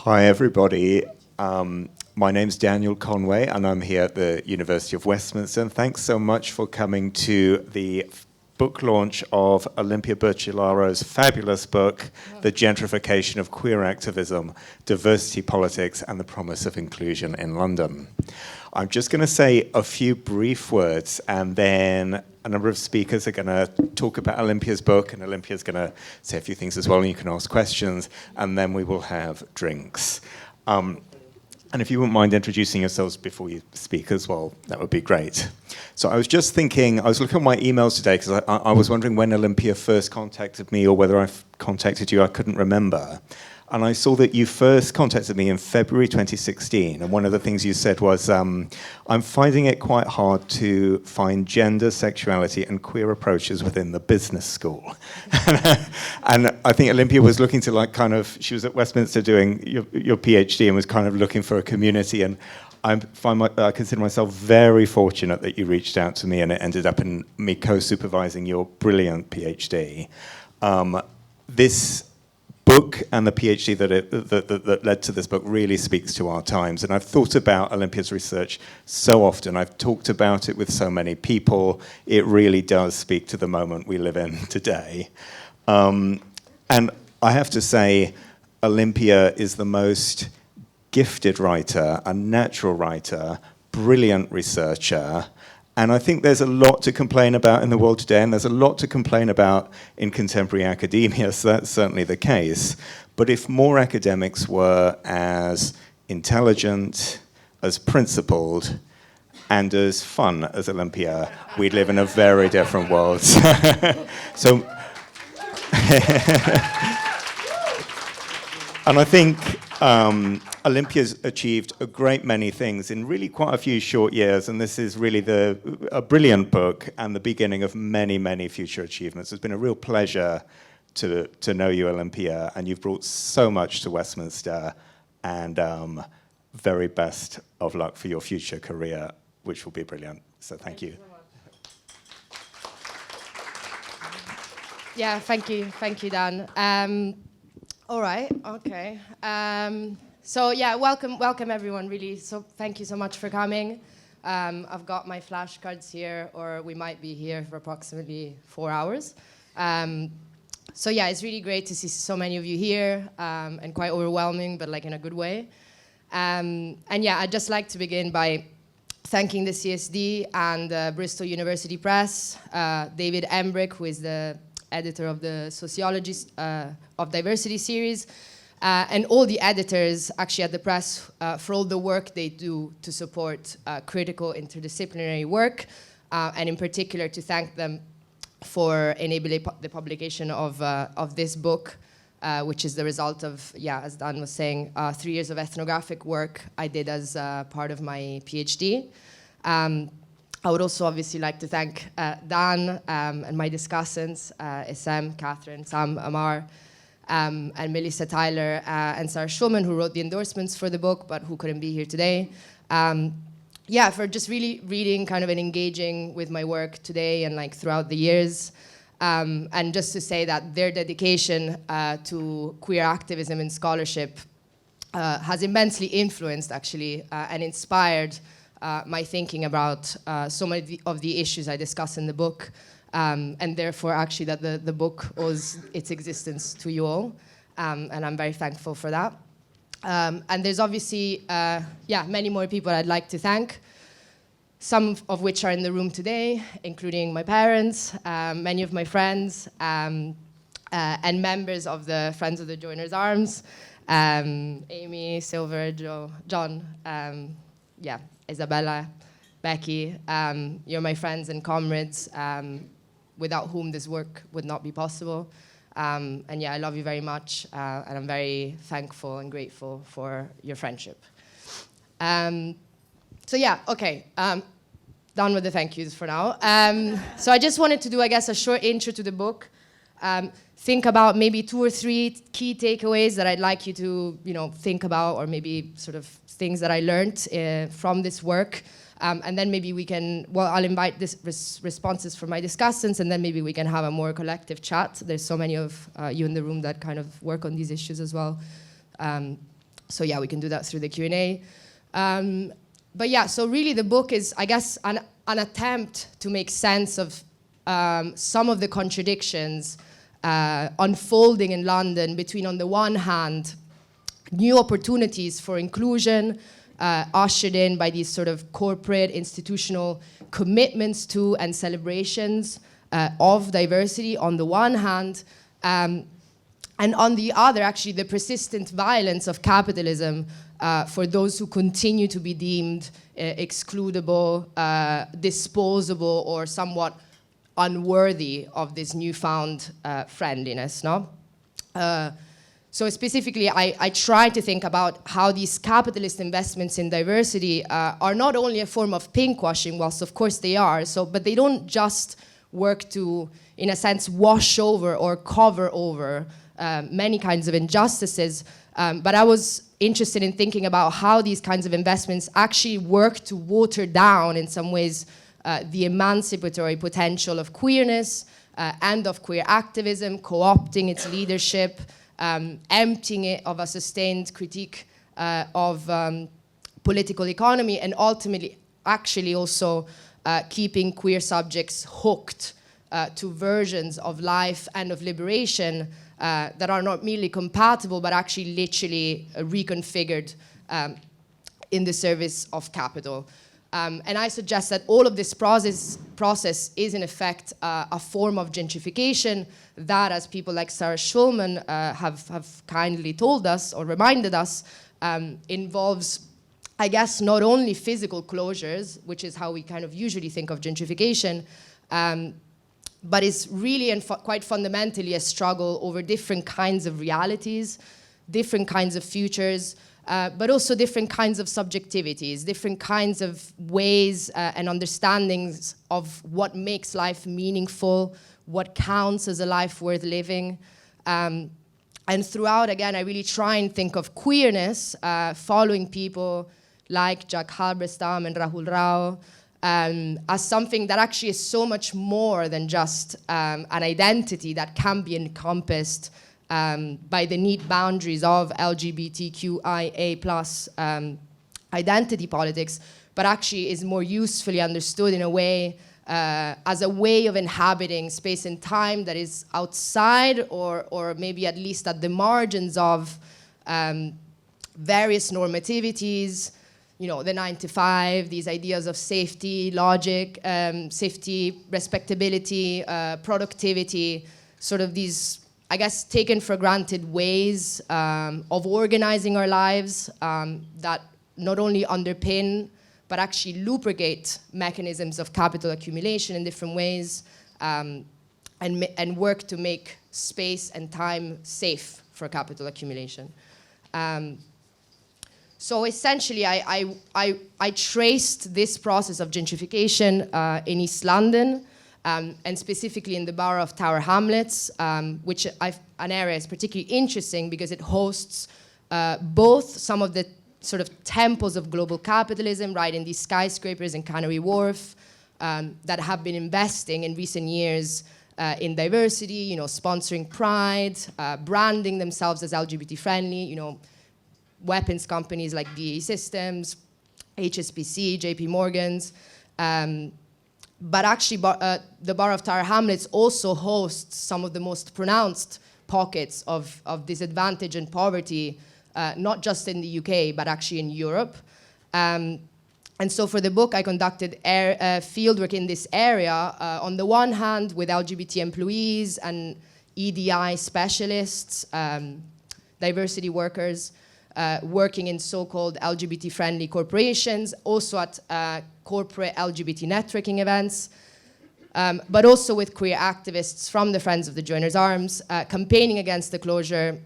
Hi, everybody. My name's Daniel Conway, and I'm here at the University of Westminster. And thanks so much for coming to the book launch of Olimpia Burchiellaro's fabulous book, The Gentrification of Queer Activism, Diversity Politics, and the Promise of Inclusion in London. I'm just going to say a few brief words, and then a number of speakers are going to talk about Olimpia's book, and Olimpia's going to say a few things as well, and you can ask questions, and then we will have drinks. And if you wouldn't mind introducing yourselves before you speak as well, that would be great. So I was just thinking, I was looking at my emails today because I was wondering when Olimpia first contacted me or whether I've contacted you, I couldn't remember. And I saw that you first contacted me in February 2016, and one of the things you said was, I'm finding it quite hard to find gender, sexuality, and queer approaches within the business school. And I think Olimpia was looking to she was at Westminster doing your PhD and was kind of looking for a community, and I consider myself very fortunate that you reached out to me and it ended up in me co-supervising your brilliant PhD. This book and the PhD that led to this book really speaks to our times. And I've thought about Olimpia's research so often. I've talked about it with so many people. It really does speak to the moment we live in today. And I have to say, Olimpia is the most gifted writer, a natural writer, brilliant researcher. And I think there's a lot to complain about in the world today, and there's a lot to complain about in contemporary academia, so that's certainly the case. But if more academics were as intelligent, as principled, and as fun as Olimpia, we'd live in a very different world. So, and I think Olimpia's achieved a great many things in really quite a few short years, and this is really a brilliant book and the beginning of many, many future achievements. It's been a real pleasure to know you, Olimpia, and you've brought so much to Westminster, and very best of luck for your future career, which will be brilliant. So thank you. Yeah, thank you, Dan. All right, okay. So yeah, welcome everyone, really. So thank you so much for coming. I've got my flashcards here, or we might be here for approximately 4 hours. So yeah, it's really great to see so many of you here, and quite overwhelming, but like in a good way. And yeah, I'd just like to begin by thanking the CSD and Bristol University Press, David Embrick, who is the editor of the Sociology of Diversity series, and all the editors actually at the press for all the work they do to support critical interdisciplinary work, and in particular to thank them for enabling the publication of this book, which is the result of, yeah, as Dan was saying, 3 years of ethnographic work I did as part of my PhD. I would also obviously like to thank Dan and my discussants, Essam, Catherine, Sam, Amar, and Melissa Tyler and Sarah Schulman, who wrote the endorsements for the book, but who couldn't be here today. Yeah, for just really reading kind of and engaging with my work today and like throughout the years. And just to say that their dedication to queer activism and scholarship has immensely influenced, actually, and inspired my thinking about so many of the issues I discuss in the book. And therefore, actually, that the book owes its existence to you all, and I'm very thankful for that. And there's obviously, many more people I'd like to thank, some of which are in the room today, including my parents, many of my friends, and members of the Friends of the Joiners Arms, Amy, Silver, John, Isabella, Becky. You're my friends and comrades, without whom this work would not be possible. And yeah, I love you very much, and I'm very thankful and grateful for your friendship. So yeah, okay, done with the thank yous for now. So I just wanted to do, I guess, a short intro to the book. Think about maybe 2 or 3 key takeaways that I'd like you to, think about, or maybe sort of things that I learned from this work. And then maybe we can, I'll invite responses from my discussants, and then maybe we can have a more collective chat. There's so many of you in the room that kind of work on these issues as well. So yeah, we can do that through the Q&A. But yeah, so really the book is, I guess, an attempt to make sense of some of the contradictions unfolding in London between, on the one hand, new opportunities for inclusion ushered in by these sort of corporate institutional commitments to and celebrations of diversity on the one hand, and on the other, actually, the persistent violence of capitalism for those who continue to be deemed excludable, disposable, or somewhat unworthy of this newfound friendliness, no? So specifically, I try to think about how these capitalist investments in diversity are not only a form of pinkwashing, whilst of course they are, but they don't just work to, in a sense, wash over or cover over many kinds of injustices. But I was interested in thinking about how these kinds of investments actually work to water down, in some ways, the emancipatory potential of queerness and of queer activism, co-opting its leadership, emptying it of a sustained critique of political economy, and ultimately actually also keeping queer subjects hooked to versions of life and of liberation that are not merely compatible, but actually literally reconfigured in the service of capital. And I suggest that all of this process is in effect a form of gentrification that, as people like Sarah Schulman have kindly told us or reminded us, involves, I guess, not only physical closures, which is how we kind of usually think of gentrification, but is really and quite fundamentally a struggle over different kinds of realities, different kinds of futures, but also different kinds of subjectivities, different kinds of ways and understandings of what makes life meaningful, what counts as a life worth living. And throughout, again, I really try and think of queerness, following people like Jack Halberstam and Rahul Rao, as something that actually is so much more than just an identity that can be encompassed by the neat boundaries of LGBTQIA+ identity politics, but actually is more usefully understood in a way as a way of inhabiting space and time that is outside or maybe at least at the margins of various normativities, you know, the 9 to 5, these ideas of safety, logic, safety, respectability, productivity, sort of these, I guess, taken for granted ways of organizing our lives that not only underpin, but actually lubricate mechanisms of capital accumulation in different ways, and work to make space and time safe for capital accumulation. So essentially, I traced this process of gentrification in East London, and specifically in the borough of Tower Hamlets, which an area is particularly interesting because it hosts both some of the sort of temples of global capitalism, right, in these skyscrapers in Canary Wharf that have been investing in recent years in diversity, you know, sponsoring Pride, branding themselves as LGBT friendly, you know, weapons companies like BAE Systems, HSBC, JP Morgan's. But actually, the borough of Tower Hamlets also hosts some of the most pronounced pockets of disadvantage and poverty, not just in the UK, but actually in Europe. And so for the book, I conducted fieldwork in this area, on the one hand, with LGBT employees and EDI specialists, diversity workers, working in so-called LGBT-friendly corporations, also at corporate LGBT networking events, but also with queer activists from the Friends of the Joiners' Arms, campaigning against the closure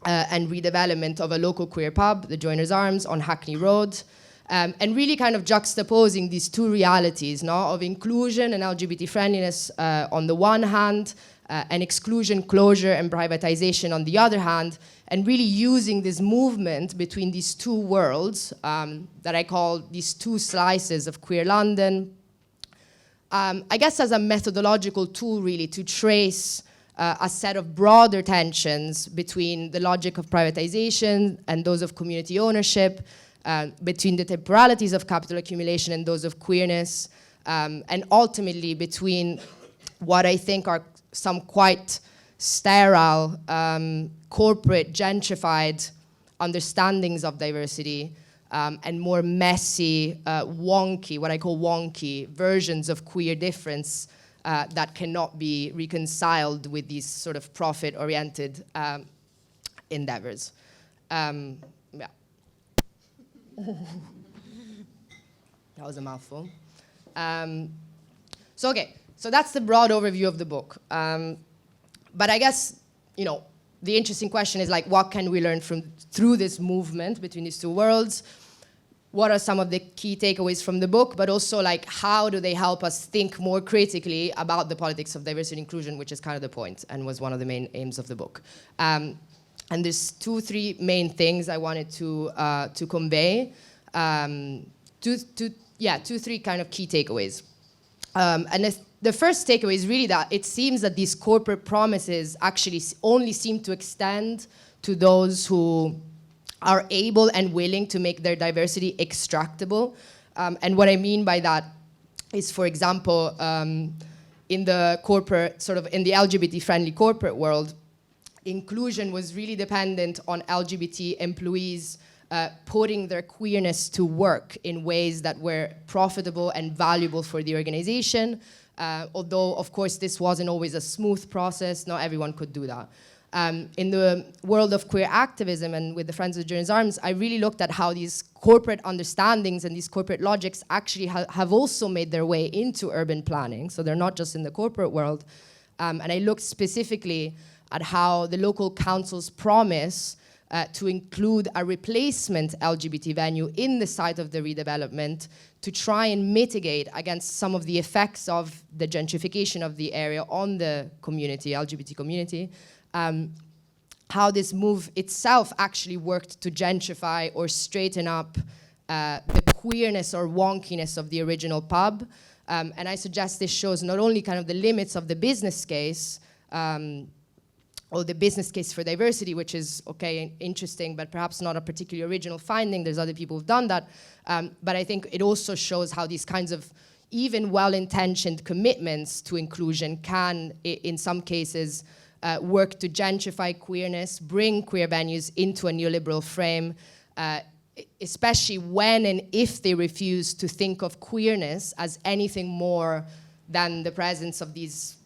and redevelopment of a local queer pub, the Joiners' Arms, on Hackney Road, and really kind of juxtaposing these two realities, no, of inclusion and LGBT friendliness on the one hand, and exclusion, closure, and privatization on the other hand, and really using this movement between these two worlds that I call these two slices of queer London, I guess as a methodological tool really to trace a set of broader tensions between the logic of privatization and those of community ownership, between the temporalities of capital accumulation and those of queerness, and ultimately between what I think are some quite sterile, corporate, gentrified understandings of diversity, and more messy, wonky, what I call wonky, versions of queer difference that cannot be reconciled with these sort of profit-oriented endeavors. Yeah. That was a mouthful. So that's the broad overview of the book. But I guess, the interesting question is like, what can we learn through this movement between these two worlds? What are some of the key takeaways from the book? But also, like, how do they help us think more critically about the politics of diversity and inclusion, which is kind of the point and was one of the main aims of the book. And there's 2-3 main things I wanted to convey. 2-3 kind of key takeaways. And the first takeaway is really that it seems that these corporate promises actually only seem to extend to those who are able and willing to make their diversity extractable. And what I mean by that is, for example, in the corporate, in the LGBT-friendly corporate world, inclusion was really dependent on LGBT employees putting their queerness to work in ways that were profitable and valuable for the organization. Although, of course, this wasn't always a smooth process. Not everyone could do that. In the world of queer activism and with the Friends of Journey's Arms, I really looked at how these corporate understandings and these corporate logics actually have also made their way into urban planning. So they're not just in the corporate world. And I looked specifically at how the local councils promise to include a replacement LGBT venue in the site of the redevelopment to try and mitigate against some of the effects of the gentrification of the area on the community, LGBT community. How this move itself actually worked to gentrify or straighten up the queerness or wonkiness of the original pub. And I suggest this shows not only kind of the limits of the business case, or the business case for diversity, which is, okay, interesting, but perhaps not a particularly original finding. There's other people who've done that. But I think it also shows how these kinds of even well-intentioned commitments to inclusion can, in some cases, work to gentrify queerness, bring queer venues into a neoliberal frame, especially when and if they refuse to think of queerness as anything more than the presence of these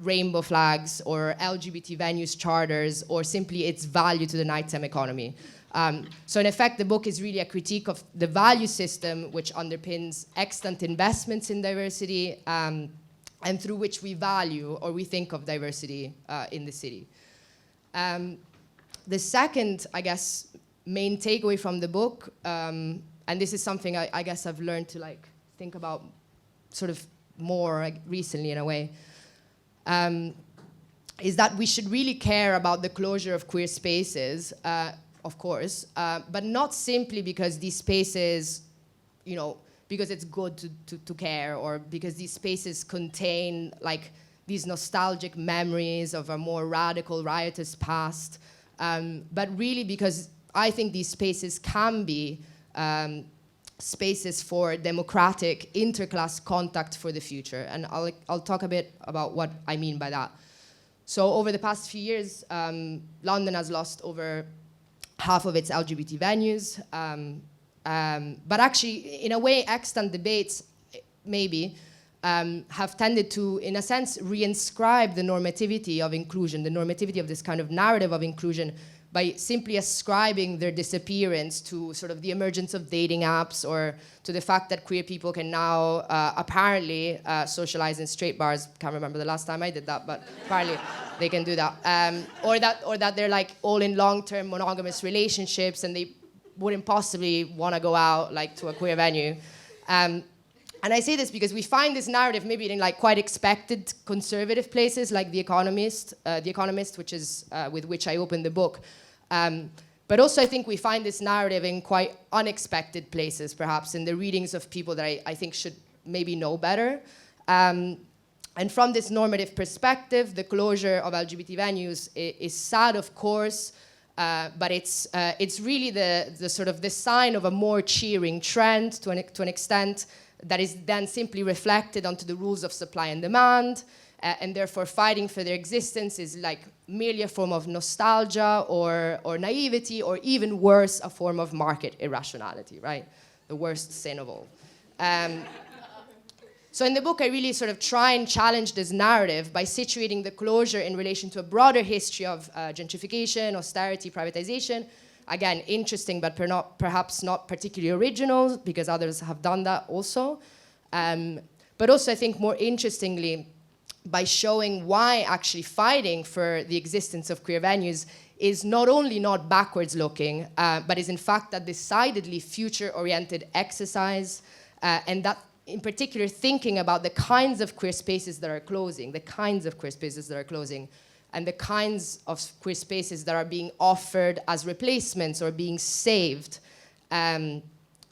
rainbow flags or LGBT venues charters or simply its value to the nighttime economy. So in effect, the book is really a critique of the value system which underpins extant investments in diversity and through which we value or we think of diversity in the city. The second, I guess, main takeaway from the book, and this is something I guess I've learned to think about sort of more recently in a way, is that we should really care about the closure of queer spaces, of course, but not simply because these spaces, because it's good to care, or because these spaces contain these nostalgic memories of a more radical, riotous past, but really because I think these spaces can be spaces for democratic interclass contact for the future. And I'll talk a bit about what I mean by that. So over the past few years, London has lost over half of its LGBT venues. But actually, in a way, extant debates, maybe, have tended to, in a sense, reinscribe the normativity of inclusion, the normativity of this kind of narrative of inclusion, by simply ascribing their disappearance to sort of the emergence of dating apps or to the fact that queer people can now apparently socialize in straight bars. Can't remember the last time I did that, but apparently they can do that. Or that they're all in long-term monogamous relationships and they wouldn't possibly want to go out to a queer venue. And I say this because we find this narrative maybe in quite expected conservative places like The Economist, which is with which I opened the book. But also I think we find this narrative in quite unexpected places, perhaps in the readings of people that I think should maybe know better. And from this normative perspective, the closure of LGBT venues is sad, of course, but it's really the sort of the sign of a more cheering trend to an extent that is then simply reflected onto the rules of supply and demand, and therefore fighting for their existence is like merely a form of nostalgia or naivety, or even worse, a form of market irrationality, right? The worst sin of all. So in the book, I really sort of try and challenge this narrative by situating the closure in relation to a broader history of gentrification, austerity, privatization. Again, interesting, but perhaps not particularly original, because others have done that also. But also, I think more interestingly, by showing why actually fighting for the existence of queer venues is not only not backwards looking, but is in fact a decidedly future-oriented exercise, and that in particular thinking about the kinds of queer spaces that are closing, and the kinds of queer spaces that are being offered as replacements or being saved,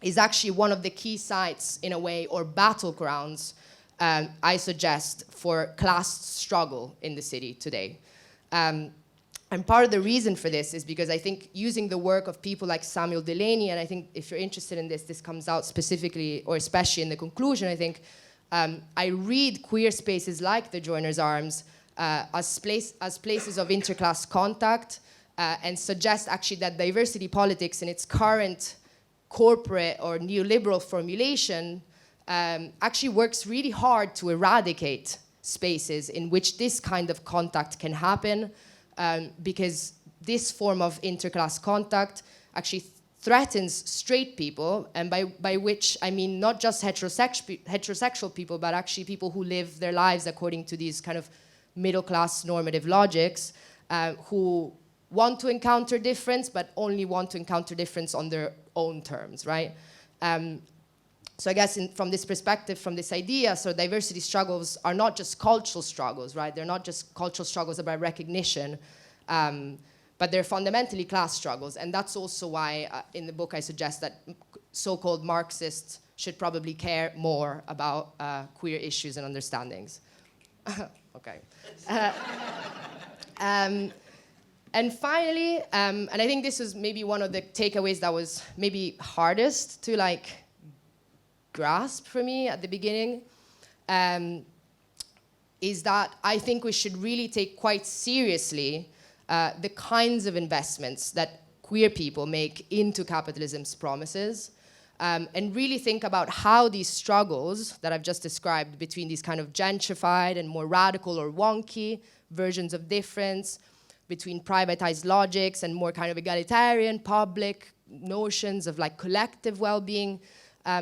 is actually one of the key sites, in a way, or battlegrounds, I suggest, for class struggle in the city today. And part of the reason for this is because I think using the work of people like Samuel Delaney, and I think if you're interested in this comes out specifically, or especially in the conclusion, I think, I read queer spaces like the Joiners Arms as places of interclass contact, and suggest actually that diversity politics in its current corporate or neoliberal formulation actually works really hard to eradicate spaces in which this kind of contact can happen, because this form of interclass contact actually threatens straight people, and by which I mean not just heterosexual people, but actually people who live their lives according to these kind of middle-class normative logics, who want to encounter difference, but only want to encounter difference on their own terms, right? So I guess from this perspective, from this idea, so diversity struggles are not just cultural struggles, right? They're not just cultural struggles about recognition, but they're fundamentally class struggles. And that's also why in the book I suggest that so-called Marxists should probably care more about queer issues and understandings. Okay. And finally, and I think this is maybe one of the takeaways that was maybe hardest to grasp for me at the beginning, is that I think we should really take quite seriously the kinds of investments that queer people make into capitalism's promises, and really think about how these struggles that I've just described between these kind of gentrified and more radical or wonky versions of difference, between privatized logics and more kind of egalitarian public notions of collective well-being,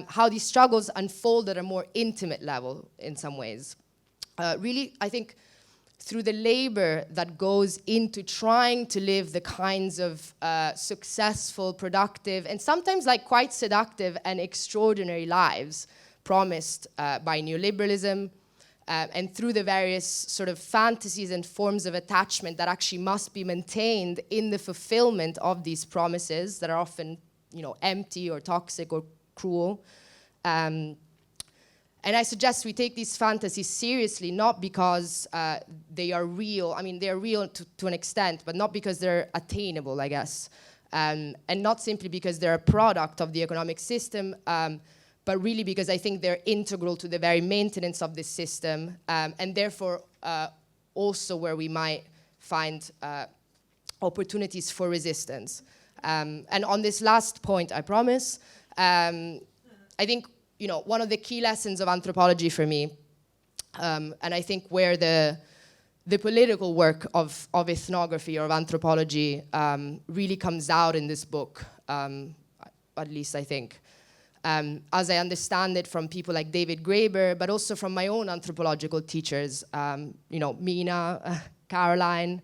how these struggles unfold at a more intimate level in some ways. Really, I think through the labor that goes into trying to live the kinds of successful, productive, and sometimes quite seductive and extraordinary lives promised by neoliberalism, and through the various sort of fantasies and forms of attachment that actually must be maintained in the fulfillment of these promises that are often, empty or toxic or cruel. And I suggest we take these fantasies seriously, not because they are real. I mean, they're real to an extent, but not because they're attainable, I guess. And not simply because they're a product of the economic system, but really because I think they're integral to the very maintenance of this system, and therefore also where we might find opportunities for resistance. And on this last point, I promise, I think one of the key lessons of anthropology for me, and I think where the political work of ethnography or of anthropology really comes out in this book, at least I think, as I understand it from people like David Graeber, but also from my own anthropological teachers, Mina, Caroline,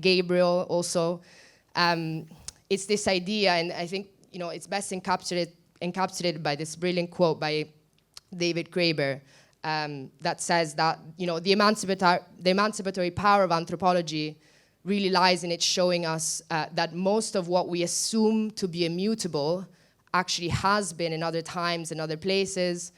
Gabriel also. It's this idea, and I think it's best encapsulated by this brilliant quote by David Graeber, that says that the emancipatory power of anthropology really lies in it showing us that most of what we assume to be immutable actually has been in other times and other places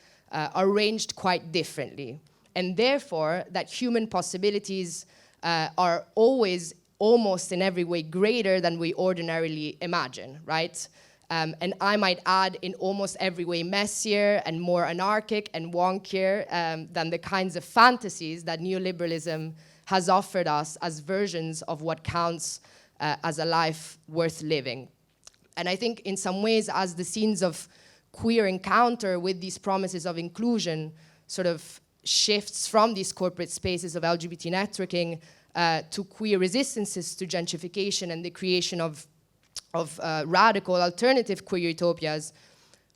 arranged quite differently. and therefore that human possibilities are always almost in every way greater than we ordinarily imagine, right? And I might add in almost every way messier and more anarchic and wonkier than the kinds of fantasies that neoliberalism has offered us as versions of what counts as a life worth living. And I think in some ways, as the scenes of queer encounter with these promises of inclusion sort of shifts from these corporate spaces of LGBT networking to queer resistances to gentrification and the creation of radical alternative queer utopias,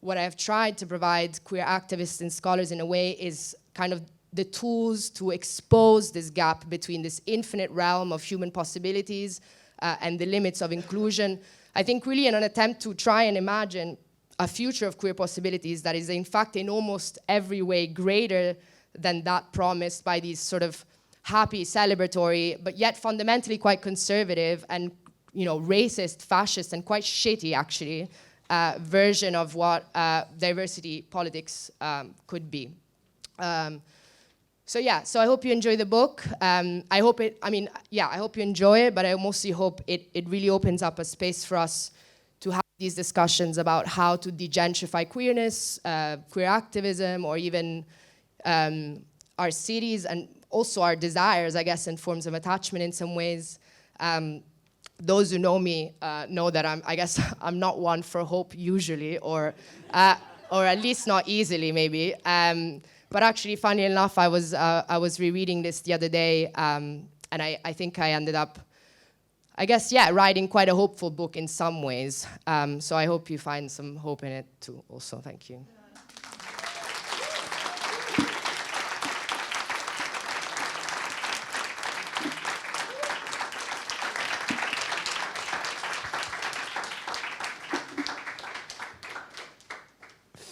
what I've tried to provide queer activists and scholars in a way is kind of the tools to expose this gap between this infinite realm of human possibilities and the limits of inclusion. I think really in an attempt to try and imagine a future of queer possibilities that is in fact in almost every way greater than that promised by these sort of happy, celebratory, but yet fundamentally quite conservative and racist, fascist, and quite shitty actually version of what diversity politics could be. So I hope you enjoy the book. I hope you enjoy it, but I mostly hope it really opens up a space for us to have these discussions about how to degentrify queerness, queer activism, or even our cities and also our desires, I guess, and forms of attachment in some ways. Those who know me know that I'm not one for hope usually, or at least not easily maybe. But actually, funny enough, I was rereading this the other day, and I think I ended up, writing quite a hopeful book in some ways. So I hope you find some hope in it too. Also, thank you.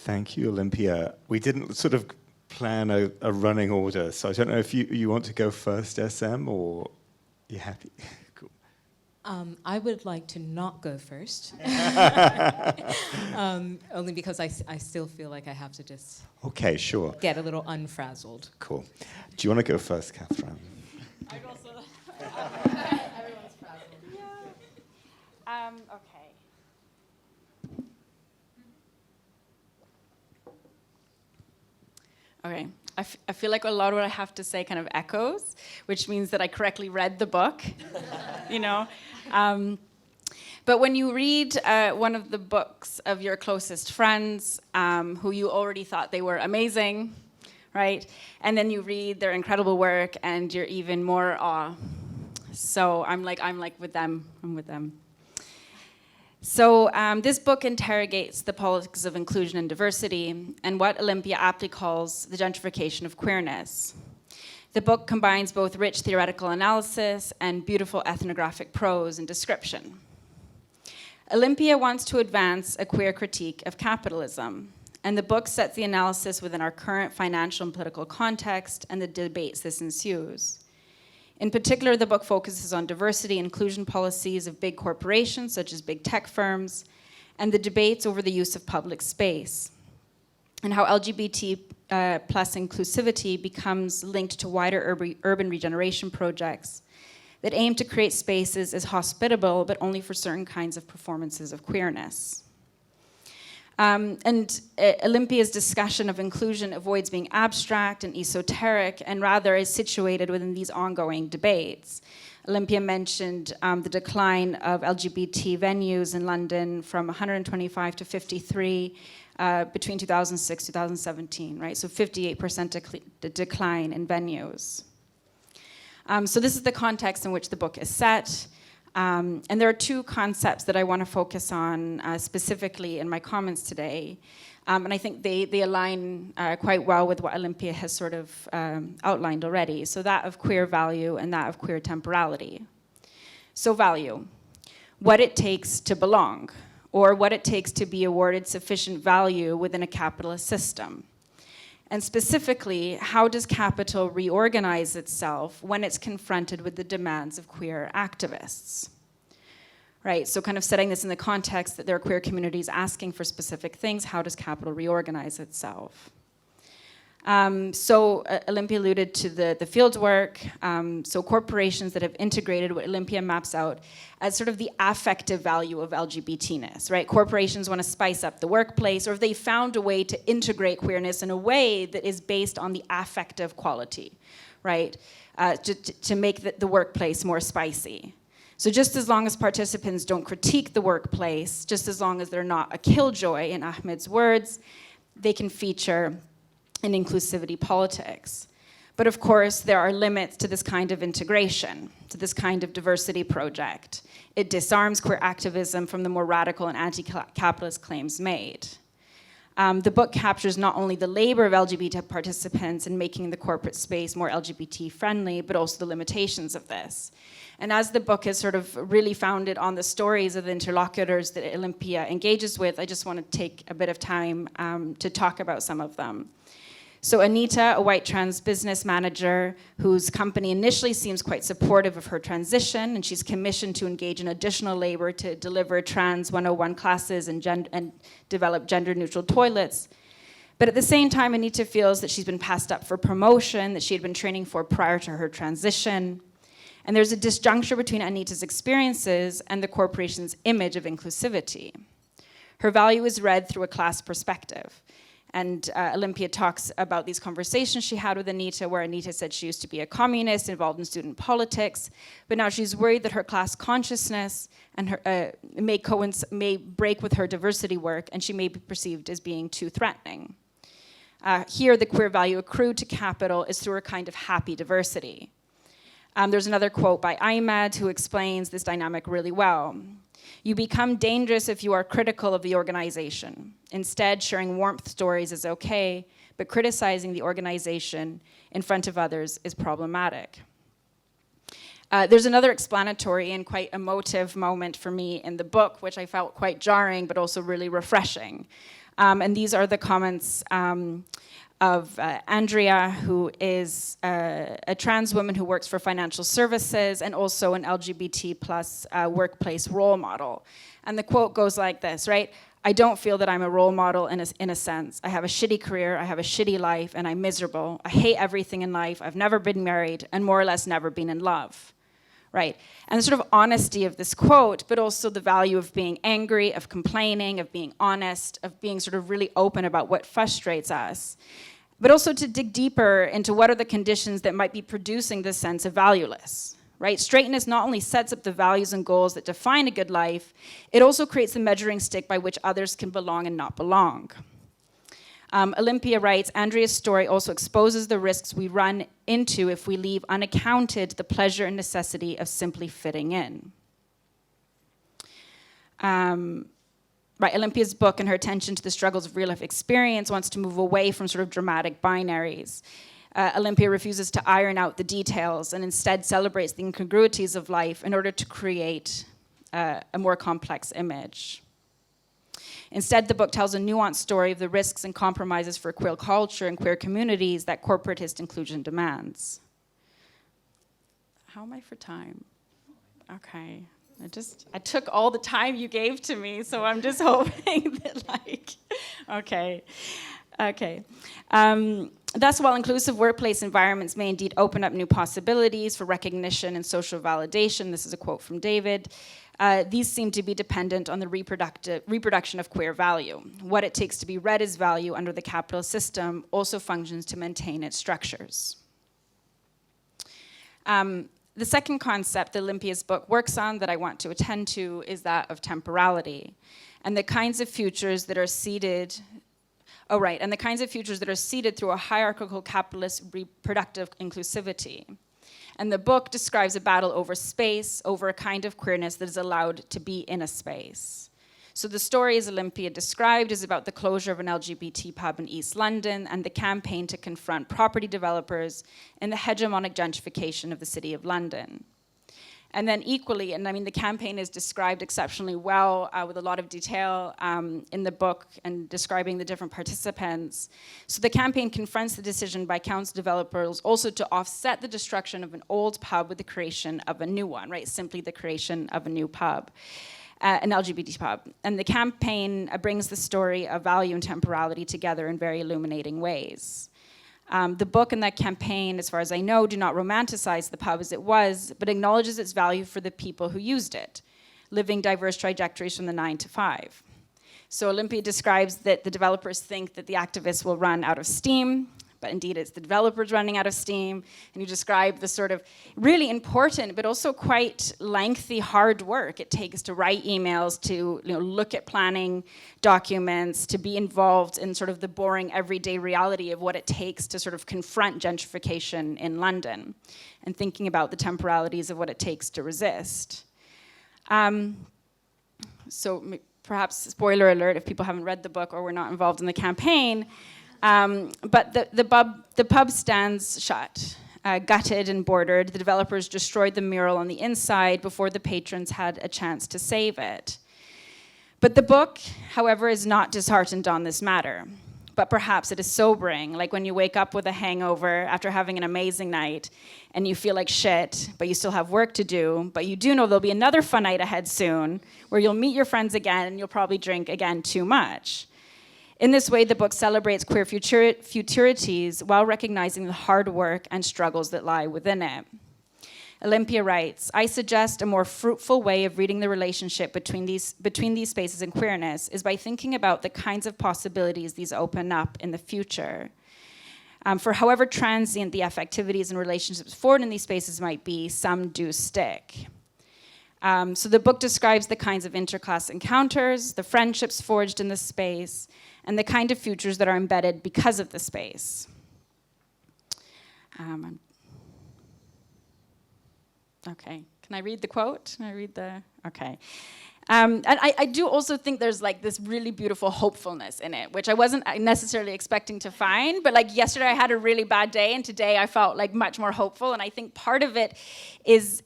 Thank you, Olimpia. We didn't sort of plan a running order, so I don't know if you want to go first, SM, or you happy? Cool. I would like to not go first, only because I still feel like I have to just get a little unfrazzled. Cool. Do you want to go first, Catherine? I'd also. Everyone's frazzled. Yeah. Okay. Okay, I feel like a lot of what I have to say kind of echoes, which means that I correctly read the book, But when you read one of the books of your closest friends, who you already thought they were amazing, right? And then you read their incredible work and you're even more awe. So I'm like with them, I'm with them. So this book interrogates the politics of inclusion and diversity and what Olimpia aptly calls the gentrification of queerness. The book combines both rich theoretical analysis and beautiful ethnographic prose and description. Olimpia wants to advance a queer critique of capitalism, and the book sets the analysis within our current financial and political context and the debates this ensues. In particular, the book focuses on diversity and inclusion policies of big corporations, such as big tech firms, and the debates over the use of public space, and how LGBT plus inclusivity becomes linked to wider urban regeneration projects that aim to create spaces as hospitable, but only for certain kinds of performances of queerness. And Olimpia's discussion of inclusion avoids being abstract and esoteric, and rather is situated within these ongoing debates. Olimpia mentioned the decline of LGBT venues in London from 125 to 53 between 2006 and 2017, right? So 58% decline in venues. So this is the context in which the book is set. And there are two concepts that I want to focus on specifically in my comments today. And I think they align quite well with what Olimpia has sort of outlined already. So that of queer value and that of queer temporality. So value, what it takes to belong, or what it takes to be awarded sufficient value within a capitalist system. And specifically, how does capital reorganize itself when it's confronted with the demands of queer activists? Right, so kind of setting this in the context that there are queer communities asking for specific things, how does capital reorganize itself? Olimpia alluded to the field work. So corporations that have integrated what Olimpia maps out as sort of the affective value of LGBTness, right? Corporations want to spice up the workplace, or if they found a way to integrate queerness in a way that is based on the affective quality, right? To make the workplace more spicy. So just as long as participants don't critique the workplace, just as long as they're not a killjoy, in Ahmed's words, they can feature in inclusivity politics. But of course, there are limits to this kind of integration, to this kind of diversity project. It disarms queer activism from the more radical and anti-capitalist claims made. The book captures not only the labor of LGBT participants in making the corporate space more LGBT friendly, but also the limitations of this. And as the book is sort of really founded on the stories of the interlocutors that Olimpia engages with, I just want to take a bit of time to talk about some of them. So Anita, a white trans business manager whose company initially seems quite supportive of her transition, and she's commissioned to engage in additional labor to deliver trans 101 classes and develop gender-neutral toilets. But at the same time, Anita feels that she's been passed up for promotion that she had been training for prior to her transition. And there's a disjuncture between Anita's experiences and the corporation's image of inclusivity. Her value is read through a class perspective. And Olimpia talks about these conversations she had with Anita, where Anita said she used to be a communist involved in student politics, but now she's worried that her class consciousness and her, may break with her diversity work, and she may be perceived as being too threatening. Here, the queer value accrued to capital is through a kind of happy diversity. There's another quote by Ahmed who explains this dynamic really well. You become dangerous if you are critical of the organization. Instead, sharing warmth stories is okay, but criticizing the organization in front of others is problematic. There's another explanatory and quite emotive moment for me in the book, which I felt quite jarring, but also really refreshing. And these are the comments of Andrea, who is a trans woman who works for financial services and also an LGBT plus workplace role model. And the quote goes like this, right? I don't feel that I'm a role model in a sense. I have a shitty career, I have a shitty life, and I'm miserable. I hate everything in life. I've never been married and more or less never been in love, right? And the sort of honesty of this quote, but also the value of being angry, of complaining, of being honest, of being sort of really open about what frustrates us. But also to dig deeper into what are the conditions that might be producing this sense of valueless, right? Straightness not only sets up the values and goals that define a good life, it also creates the measuring stick by which others can belong and not belong. Olimpia writes, Andrea's story also exposes the risks we run into if we leave unaccounted the pleasure and necessity of simply fitting in. Right, Olimpia's book and her attention to the struggles of real-life experience wants to move away from sort of dramatic binaries. Olimpia refuses to iron out the details and instead celebrates the incongruities of life in order to create a more complex image. Instead, the book tells a nuanced story of the risks and compromises for queer culture and queer communities that corporatist inclusion demands. How am I for time? Okay. I took all the time you gave to me, so I'm just hoping that okay. Thus, while inclusive workplace environments may indeed open up new possibilities for recognition and social validation, this is a quote from David, these seem to be dependent on the reproduction of queer value. What it takes to be read as value under the capitalist system also functions to maintain its structures. The second concept that Olimpia's book works on that I want to attend to is that of temporality and the kinds of futures that are seeded through a hierarchical capitalist reproductive inclusivity. And the book describes a battle over space, over a kind of queerness that is allowed to be in a space. So the story, as Olimpia described, is about the closure of an LGBT pub in East London and the campaign to confront property developers in the hegemonic gentrification of the City of London. And then equally, and I mean the campaign is described exceptionally well with a lot of detail in the book and describing the different participants. So the campaign confronts the decision by council developers also to offset the destruction of an old pub with the creation of a new one, right? Simply the creation of a new pub. An LGBT pub. And the campaign brings the story of value and temporality together in very illuminating ways. The book and that campaign, as far as I know, do not romanticize the pub as it was, but acknowledges its value for the people who used it, living diverse trajectories from the 9 to 5. So Olimpia describes that the developers think that the activists will run out of steam, but indeed it's the developers running out of steam. And you describe the sort of really important, but also quite lengthy, hard work it takes to write emails, to look at planning documents, to be involved in sort of the boring everyday reality of what it takes to sort of confront gentrification in London, and thinking about the temporalities of what it takes to resist. So perhaps, spoiler alert, if people haven't read the book or were not involved in the campaign, but the pub stands shut, gutted and bordered. The developers destroyed the mural on the inside before the patrons had a chance to save it. But the book, however, is not disheartened on this matter. But perhaps it is sobering, like when you wake up with a hangover after having an amazing night and you feel like shit, but you still have work to do, but you do know there'll be another fun night ahead soon where you'll meet your friends again and you'll probably drink again too much. In this way, the book celebrates queer futurities while recognizing the hard work and struggles that lie within it. Olimpia writes, I suggest a more fruitful way of reading the relationship between these spaces and queerness is by thinking about the kinds of possibilities these open up in the future. For however transient the affectivities and relationships forward in these spaces might be, some do stick. So the book describes the kinds of interclass encounters, the friendships forged in the space, and the kind of futures that are embedded because of the space. Okay, can I read the quote? Can I read the, okay. And I do also think there's like this really beautiful hopefulness in it, which I wasn't necessarily expecting to find, but like yesterday I had a really bad day and today I felt like much more hopeful, and I think part of it is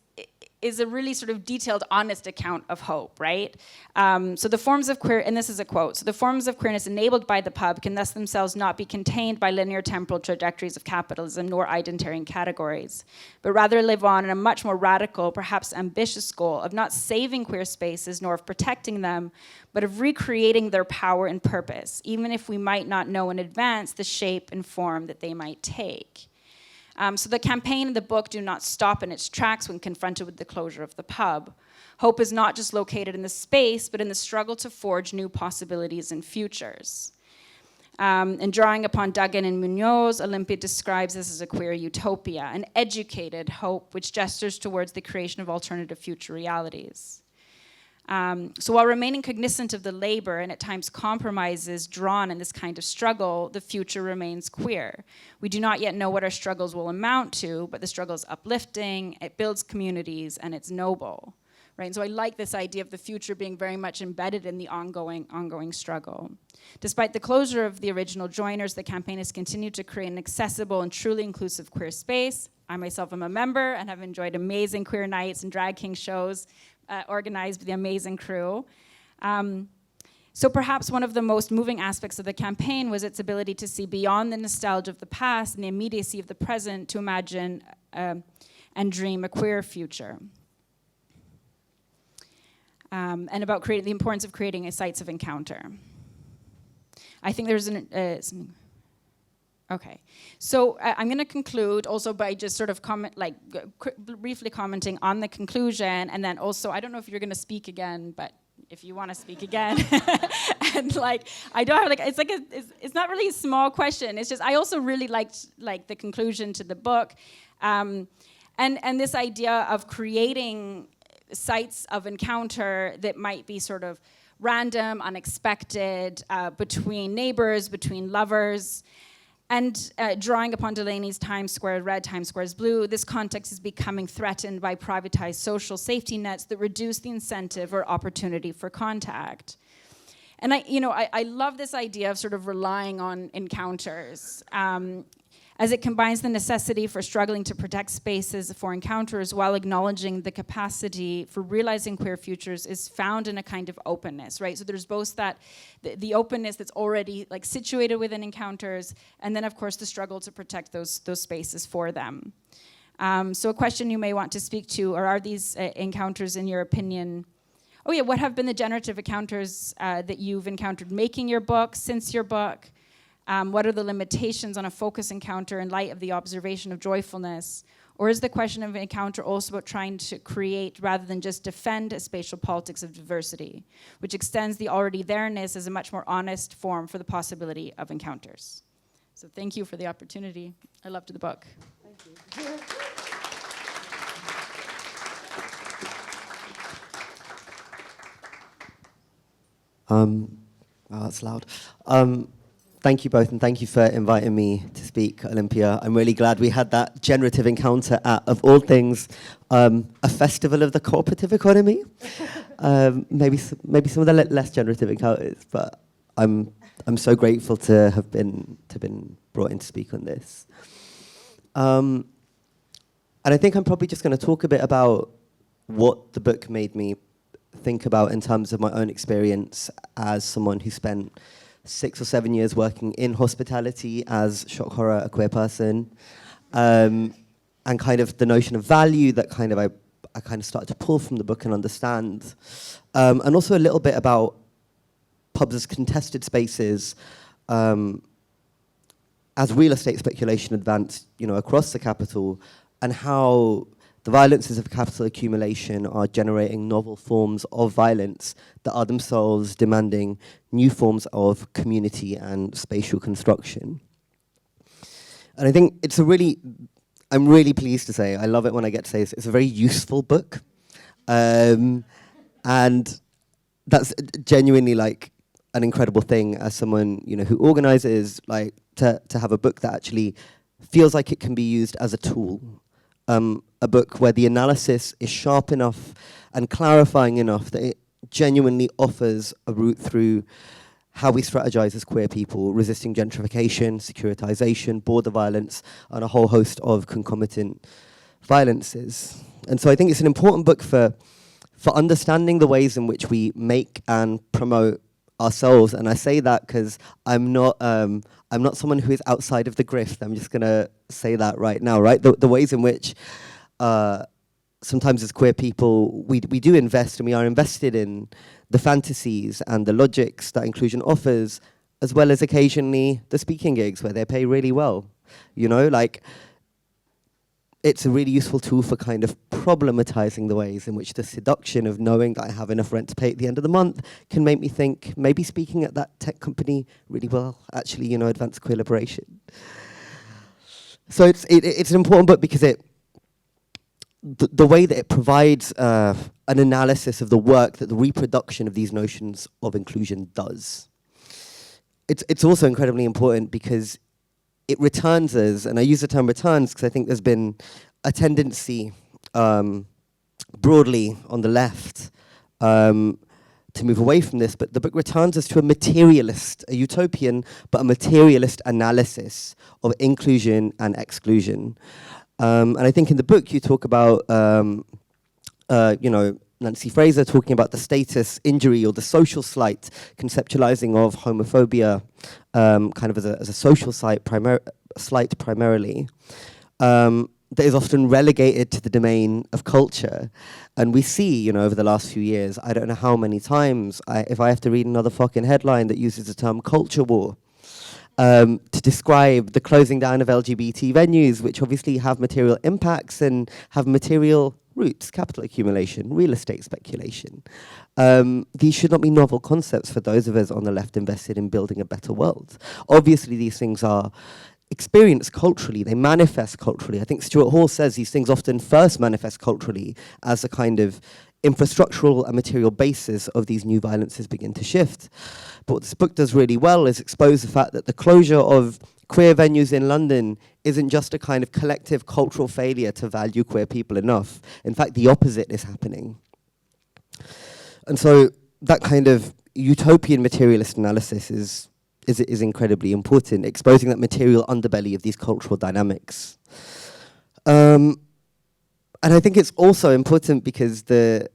a really sort of detailed, honest account of hope, right? So the forms of queer, and this is a quote, so the forms of queerness enabled by the pub can thus themselves not be contained by linear temporal trajectories of capitalism nor identitarian categories, but rather live on in a much more radical, perhaps ambitious goal of not saving queer spaces nor of protecting them, but of recreating their power and purpose, even if we might not know in advance the shape and form that they might take. So the campaign and the book do not stop in its tracks when confronted with the closure of the pub. Hope is not just located in the space, but in the struggle to forge new possibilities and futures. And drawing upon Duggan and Munoz, Olimpia describes this as a queer utopia, an educated hope which gestures towards the creation of alternative future realities. So while remaining cognizant of the labor and at times compromises drawn in this kind of struggle, the future remains queer. We do not yet know what our struggles will amount to, but the struggle is uplifting, it builds communities, and it's noble. Right? And so I like this idea of the future being very much embedded in the ongoing struggle. Despite the closure of the original joiners, the campaign has continued to create an accessible and truly inclusive queer space. I myself am a member and have enjoyed amazing queer nights and drag king shows organized by the amazing crew. So perhaps one of the most moving aspects of the campaign was its ability to see beyond the nostalgia of the past and the immediacy of the present to imagine and dream a queer future. And about the importance of creating a sites of encounter. I think there's something. Okay, so I'm going to conclude also by just sort of briefly commenting on the conclusion, and then also I don't know if you're going to speak again, but if you want to speak again, and I don't have it's not really a small question. It's just I also really liked the conclusion to the book, and this idea of creating sites of encounter that might be sort of random, unexpected, between neighbors, between lovers. And drawing upon Delaney's Times Square red, Times Square is blue, this context is becoming threatened by privatized social safety nets that reduce the incentive or opportunity for contact. And I love this idea of sort of relying on encounters, as it combines the necessity for struggling to protect spaces for encounters while acknowledging the capacity for realizing queer futures is found in a kind of openness, right? So there's both that, the openness that's already situated within encounters, and then of course the struggle to protect those spaces for them. So a question you may want to speak to, or are these encounters in your opinion, what have been the generative encounters that you've encountered making your book, since your book? What are the limitations on a focus encounter in light of the observation of joyfulness? Or is the question of encounter also about trying to create rather than just defend a spatial politics of diversity, which extends the already there-ness as a much more honest form for the possibility of encounters? So thank you for the opportunity. I loved the book. Thank you. Oh, that's loud. Thank you both, and thank you for inviting me to speak at Olimpia. I'm really glad we had that generative encounter at, of all things, a festival of the cooperative economy. Maybe some of the less generative encounters, but I'm so grateful to have been brought in to speak on this. And I think I'm probably just going to talk a bit about what the book made me think about in terms of my own experience as someone who spent 6 or 7 years working in hospitality as shock horror, a queer person, and kind of the notion of value that kind of I kind of started to pull from the book and understand, and also a little bit about pubs as contested spaces as real estate speculation advanced, across the capital, and how the violences of capital accumulation are generating novel forms of violence that are themselves demanding new forms of community and spatial construction. And I think I'm really pleased to say, I love it when I get to say this, it's a very useful book. And that's genuinely like an incredible thing as someone, who organizes, like to have a book that actually feels like it can be used as a tool. A book where the analysis is sharp enough and clarifying enough that it genuinely offers a route through how we strategize as queer people, resisting gentrification, securitization, border violence, and a whole host of concomitant violences. And so I think it's an important book for understanding the ways in which we make and promote ourselves. And I say that because I'm not someone who is outside of the grift. I'm just going to say that right now, right? The ways in which sometimes as queer people, we do invest, and we are invested in the fantasies and the logics that inclusion offers, as well as occasionally the speaking gigs where they pay really well. It's a really useful tool for kind of problematizing the ways in which the seduction of knowing that I have enough rent to pay at the end of the month can make me think maybe speaking at that tech company really well actually, advance queer liberation. So it's an important book because the way that it provides an analysis of the work that the reproduction of these notions of inclusion does. It's also incredibly important because it returns us, and I use the term returns because I think there's been a tendency broadly on the left to move away from this, but the book returns us to a utopian, but a materialist analysis of inclusion and exclusion. And I think in the book you talk about, Nancy Fraser talking about the status injury or the social slight, conceptualizing of homophobia kind of as a social slight primarily, that is often relegated to the domain of culture. And we see, over the last few years, I don't know how many times, if I have to read another fucking headline that uses the term culture war, to describe the closing down of LGBT venues, which obviously have material impacts and have material roots, capital accumulation, real estate speculation. These should not be novel concepts for those of us on the left invested in building a better world. Obviously, these things are experienced culturally, they manifest culturally. I think Stuart Hall says these things often first manifest culturally as a kind of infrastructural and material basis of these new violences begin to shift. But what this book does really well is expose the fact that the closure of queer venues in London isn't just a kind of collective cultural failure to value queer people enough. In fact, the opposite is happening. And so that kind of utopian materialist analysis is incredibly important, exposing that material underbelly of these cultural dynamics. And I think it's also important because the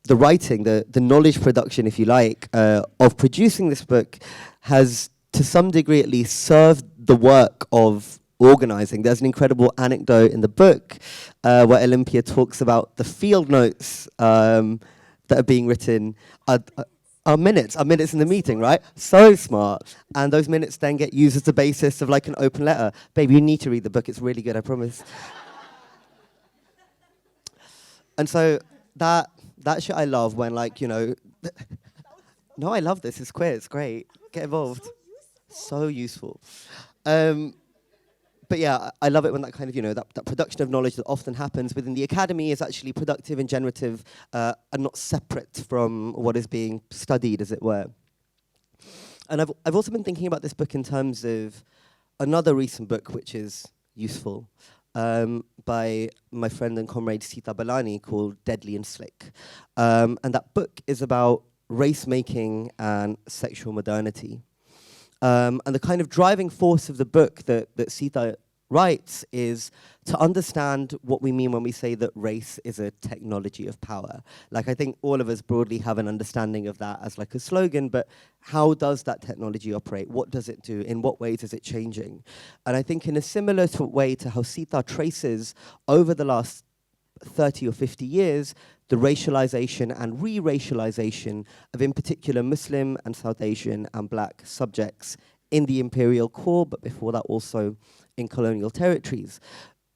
writing, the knowledge production, if you like, of producing this book has, to some degree at least, served the work of organizing. There's an incredible anecdote in the book where Olimpia talks about the field notes that are being written. our minutes in the meeting, right? So smart. And those minutes then get used as the basis of like an open letter. Babe, you need to read the book. It's really good, I promise. And so that shit I love when like, you know, no, I love this. It's queer. It's great. Get involved. So useful. But yeah, I love it when that kind of, you know, that production of knowledge that often happens within the academy is actually productive and generative and not separate from what is being studied, as it were. And I've also been thinking about this book in terms of another recent book which is useful by my friend and comrade Sita Balani called Deadly and Slick. And that book is about race making and sexual modernity. And the kind of driving force of the book that Sita writes is to understand what we mean when we say that race is a technology of power. Like, I think all of us broadly have an understanding of that as like a slogan, but how does that technology operate? What does it do? In what ways is it changing? And I think in a similar way to how Sita traces over the last 30 or 50 years, the racialization and re-racialization of, in particular, Muslim and South Asian and black subjects in the imperial core, but before that also in colonial territories.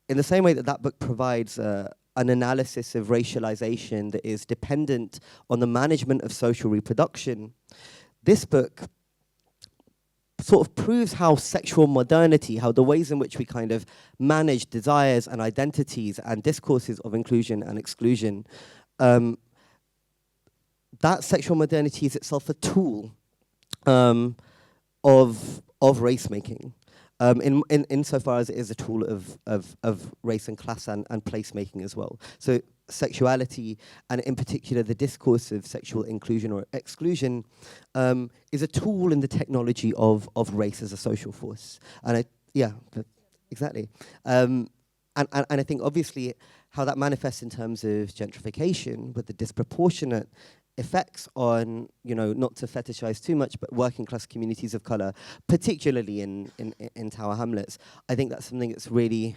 In the same way that book provides an analysis of racialization that is dependent on the management of social reproduction, this book sort of proves how sexual modernity, how the ways in which we kind of manage desires and identities and discourses of inclusion and exclusion, that sexual modernity is itself a tool of race making, insofar as it is a tool of race and class and place making as well. So sexuality, and in particular the discourse of sexual inclusion or exclusion, is a tool in the technology of race as a social force. And exactly. And I think obviously how that manifests in terms of gentrification with the disproportionate effects on, you know, not to fetishize too much, but working class communities of color, particularly in Tower Hamlets. I think that's something that's really,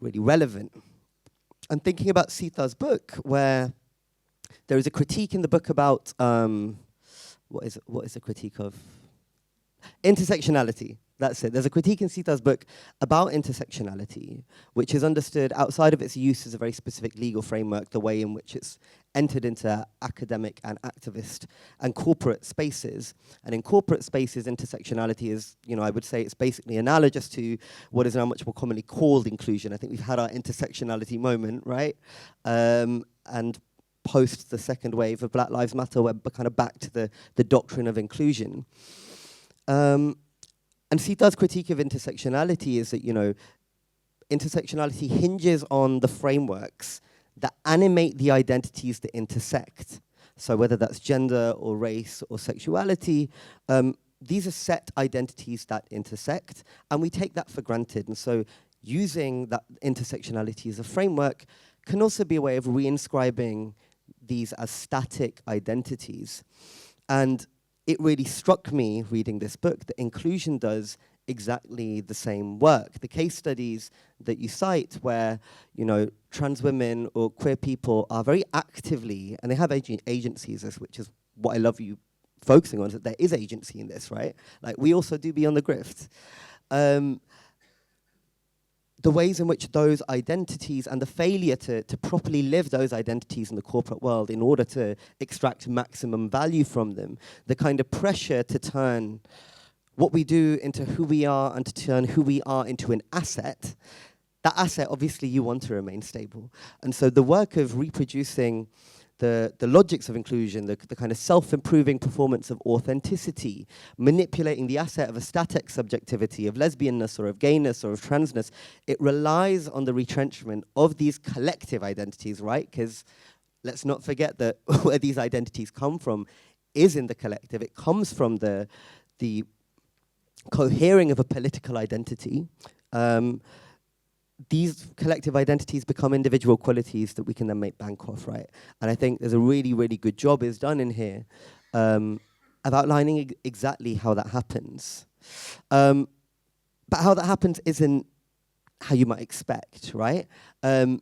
really relevant. I'm thinking about Sita's book, where there is a critique in the book about, what is a critique of? Intersectionality. That's it. There's a critique in Sita's book about intersectionality, which is understood outside of its use as a very specific legal framework, the way in which it's entered into academic and activist and corporate spaces. And in corporate spaces, intersectionality is, you know, I would say it's basically analogous to what is now much more commonly called inclusion. I think we've had our intersectionality moment, right? And post the second wave of Black Lives Matter, we're kind of back to the doctrine of inclusion. And Sita's critique of intersectionality is that, you know, intersectionality hinges on the frameworks that animate the identities that intersect. So whether that's gender or race or sexuality, these are set identities that intersect, and we take that for granted. And so using that intersectionality as a framework can also be a way of reinscribing these as static identities. And it really struck me reading this book that inclusion does exactly the same work. The case studies that you cite where, you know, trans women or queer people are very actively, and they have agencies, which is what I love you focusing on, is that there is agency in this, right? Like, we also do Beyond the Grift. The ways in which those identities and the failure to properly live those identities in the corporate world in order to extract maximum value from them, the kind of pressure to turn what we do into who we are and to turn who we are into an asset, that asset, obviously, you want to remain stable. And so the work of reproducing the logics of inclusion, the kind of self-improving performance of authenticity, manipulating the asset of a static subjectivity, of lesbianness or of gayness or of transness, it relies on the retrenchment of these collective identities, right? Because let's not forget that where these identities come from is in the collective. It comes from the cohering of a political identity. These collective identities become individual qualities that we can then make bank off, right? And I think there's a really, really good job is done in here of outlining exactly how that happens. But how that happens isn't how you might expect, right? In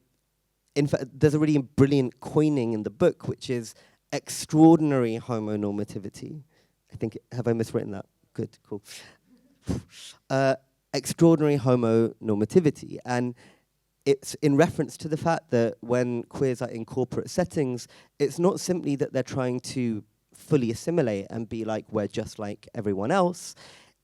fact, there's a really brilliant coining in the book, which is extraordinary homonormativity. Have I miswritten that? Good, cool. Extraordinary homonormativity. And it's in reference to the fact that when queers are in corporate settings, it's not simply that they're trying to fully assimilate and be like, we're just like everyone else.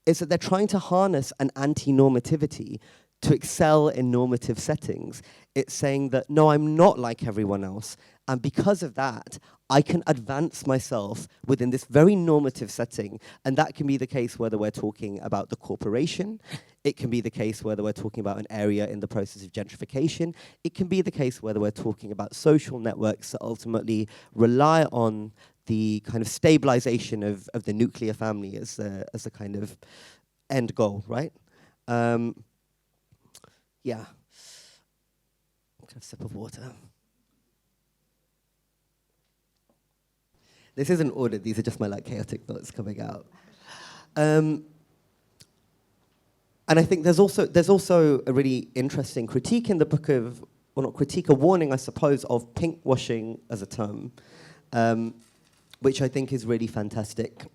It's that they're trying to harness an anti-normativity to excel in normative settings. It's saying that, no, I'm not like everyone else. And because of that, I can advance myself within this very normative setting. And that can be the case whether we're talking about the corporation. It can be the case whether we're talking about an area in the process of gentrification. It can be the case whether we're talking about social networks that ultimately rely on the kind of stabilization of the nuclear family as a kind of end goal, right? Yeah. Kind of sip of water. This isn't ordered, these are just my like chaotic thoughts coming out. And I think there's also a really interesting critique in the book of, well not critique, a warning I suppose, of pink washing as a term, which I think is really fantastic.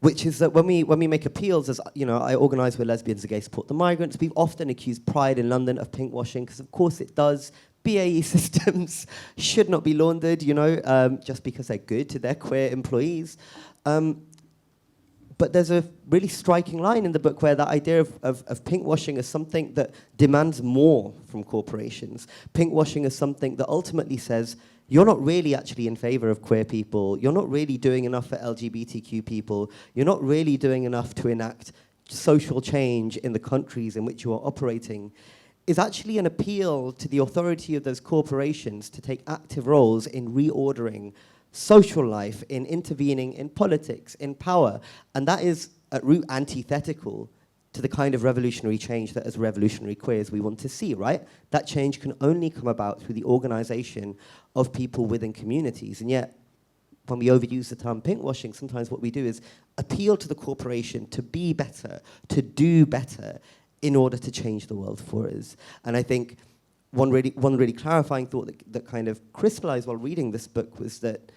Which is that when we make appeals, as you know, I organise where lesbians and gay support the migrants, we've often accused Pride in London of pink washing, because of course it does. BAE systems should not be laundered, you know, just because they're good to their queer employees. But there's a really striking line in the book where that idea of pink washing is something that demands more from corporations. Pink washing is something that ultimately says, you're not really actually in favor of queer people. You're not really doing enough for LGBTQ people. You're not really doing enough to enact social change in the countries in which you are operating. Is actually an appeal to the authority of those corporations to take active roles in reordering social life, in intervening in politics, in power. And that is at root antithetical to the kind of revolutionary change that as revolutionary queers we want to see, right? That change can only come about through the organization of people within communities. And yet, when we overuse the term pinkwashing, sometimes what we do is appeal to the corporation to be better, to do better, in order to change the world for us. And I think one really clarifying thought that kind of crystallized while reading this book was that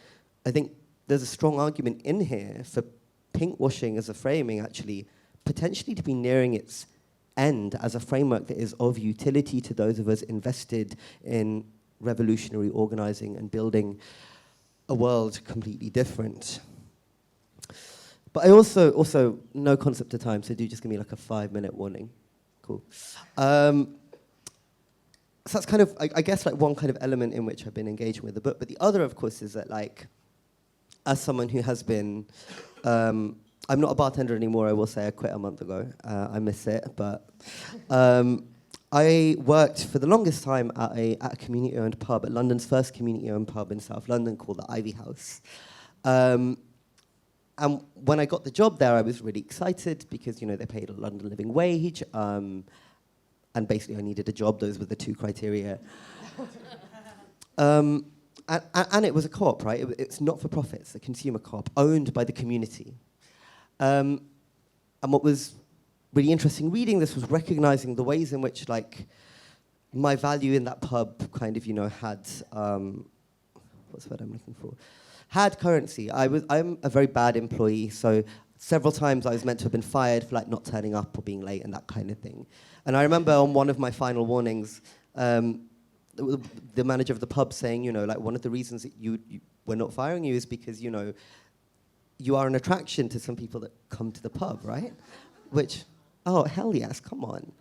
I think there's a strong argument in here for pinkwashing as a framing actually potentially to be nearing its end as a framework that is of utility to those of us invested in revolutionary organizing and building a world completely different. But I also no concept of time, so do just give me like a 5-minute warning. Cool. So that's kind of, I guess, like one kind of element in which I've been engaging with the book. But the other, of course, is that, like, as someone who has been, I'm not a bartender anymore, I will say. I quit a month ago. I miss it. But I worked for the longest time at a community-owned pub, at London's first community-owned pub in South London called the Ivy House. And when I got the job there, I was really excited because, you know, they paid a London living wage, and basically I needed a job. Those were the two criteria. And it was a co-op, right? It's not for profits, a consumer co-op owned by the community. And what was really interesting reading this was recognizing the ways in which, like, my value in that pub kind of, you know, had, what's the word I'm looking for? Had currency. I'm a very bad employee, so several times I was meant to have been fired for like not turning up or being late and that kind of thing. And I remember on one of my final warnings, the manager of the pub saying, you know, like one of the reasons that we're not firing you is because, you know, you are an attraction to some people that come to the pub, right? Which, oh, hell yes, come on.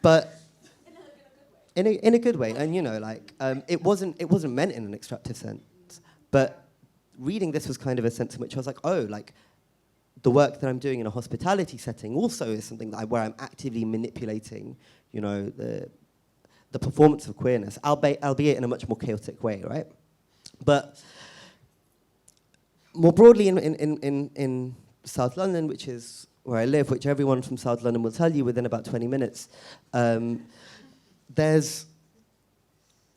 But in a good way, and you know, like it wasn't meant in an extractive sense. But reading this was kind of a sense in which I was like, oh, like the work that I'm doing in a hospitality setting also is something that where I'm actively manipulating, you know, the performance of queerness, albeit in a much more chaotic way, right? But more broadly in South London, which is where I live, which everyone from South London will tell you within about 20 minutes, there's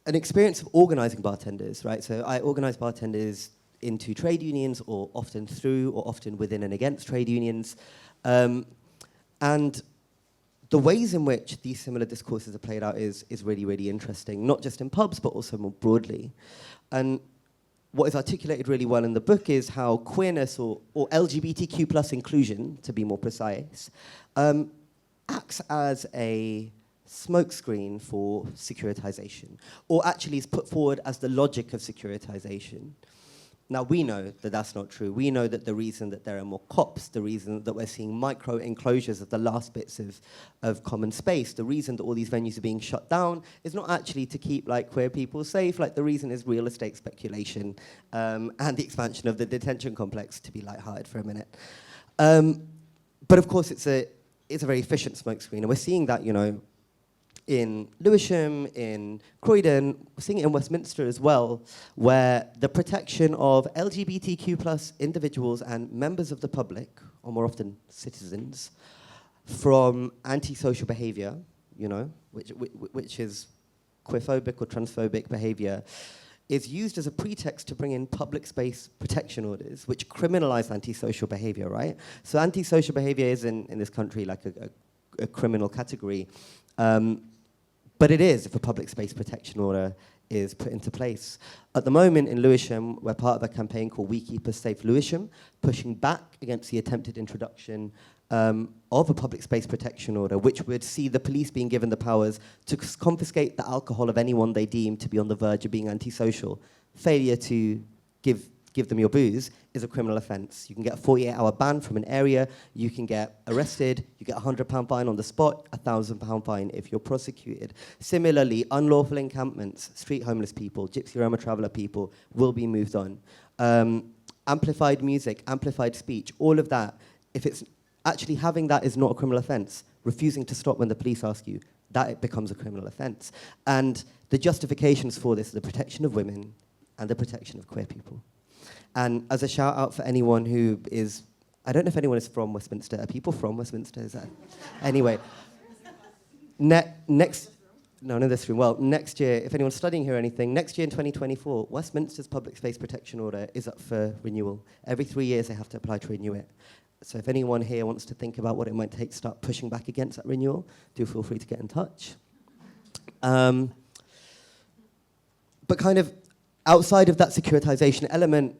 an experience of organizing bartenders, right? So I organize bartenders into trade unions, or often through, or often within and against trade unions. And the ways in which these similar discourses are played out is really, really interesting, not just in pubs, but also more broadly. And what is articulated really well in the book is how queerness or LGBTQ plus inclusion, to be more precise, acts as a smokescreen for securitization, or actually is put forward as the logic of securitization. Now, we know that that's not true. We know that the reason that there are more cops, the reason that we're seeing micro enclosures of the last bits of common space, the reason that all these venues are being shut down is not actually to keep like queer people safe. Like, the reason is real estate speculation and the expansion of the detention complex, to be lighthearted for a minute. But of course, it's a very efficient smokescreen, and we're seeing that, you know, in Lewisham, in Croydon, we're seeing it in Westminster as well, where the protection of LGBTQ plus individuals and members of the public, or more often citizens, from antisocial behavior, you know, which is queerphobic or transphobic behavior, is used as a pretext to bring in public space protection orders, which criminalize antisocial behavior, right? So antisocial behavior is in this country like a criminal category. But it is if a public space protection order is put into place. At the moment in Lewisham, we're part of a campaign called We Keep Us Safe Lewisham, pushing back against the attempted introduction of a public space protection order, which would see the police being given the powers to confiscate the alcohol of anyone they deem to be on the verge of being antisocial. Failure to give them your booze is a criminal offence. You can get a 48-hour ban from an area, you can get arrested, you get a £100 fine on the spot, a £1,000 fine if you're prosecuted. Similarly, unlawful encampments, street homeless people, Gypsy Roma traveller people will be moved on. Amplified music, amplified speech, all of that, if it's actually having that is not a criminal offence, refusing to stop when the police ask you, that it becomes a criminal offence. And the justifications for this are the protection of women and the protection of queer people. And as a shout out for anyone who is, I don't know if anyone is from Westminster. Are people from Westminster? Is that? Anyway, next, no, in this room. Well, next year, if anyone's studying here or anything, next year in 2024, Westminster's public space protection order is up for renewal. Every 3 years, they have to apply to renew it. So if anyone here wants to think about what it might take to start pushing back against that renewal, do feel free to get in touch. But kind of outside of that securitization element,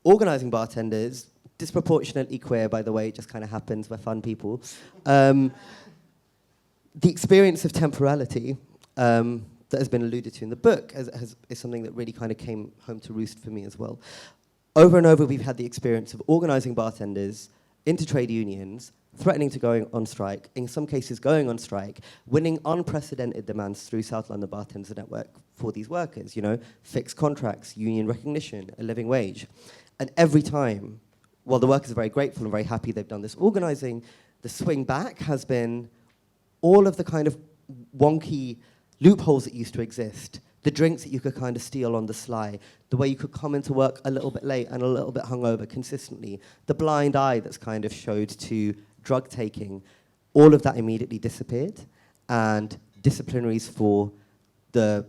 organising bartenders, disproportionately queer, by the way, it just kind of happens, we're fun people. The experience of temporality that has been alluded to in the book is something that really kind of came home to roost for me as well. Over and over, we've had the experience of organising bartenders into trade unions, threatening to go on strike, in some cases going on strike, winning unprecedented demands through South London Bartenders Network for these workers, you know, fixed contracts, union recognition, a living wage. And every time, while the workers are very grateful and very happy they've done this organising, the swing back has been all of the kind of wonky loopholes that used to exist, the drinks that you could kind of steal on the sly, the way you could come into work a little bit late and a little bit hungover consistently, the blind eye that's kind of showed to drug taking, all of that immediately disappeared, and disciplinaries for a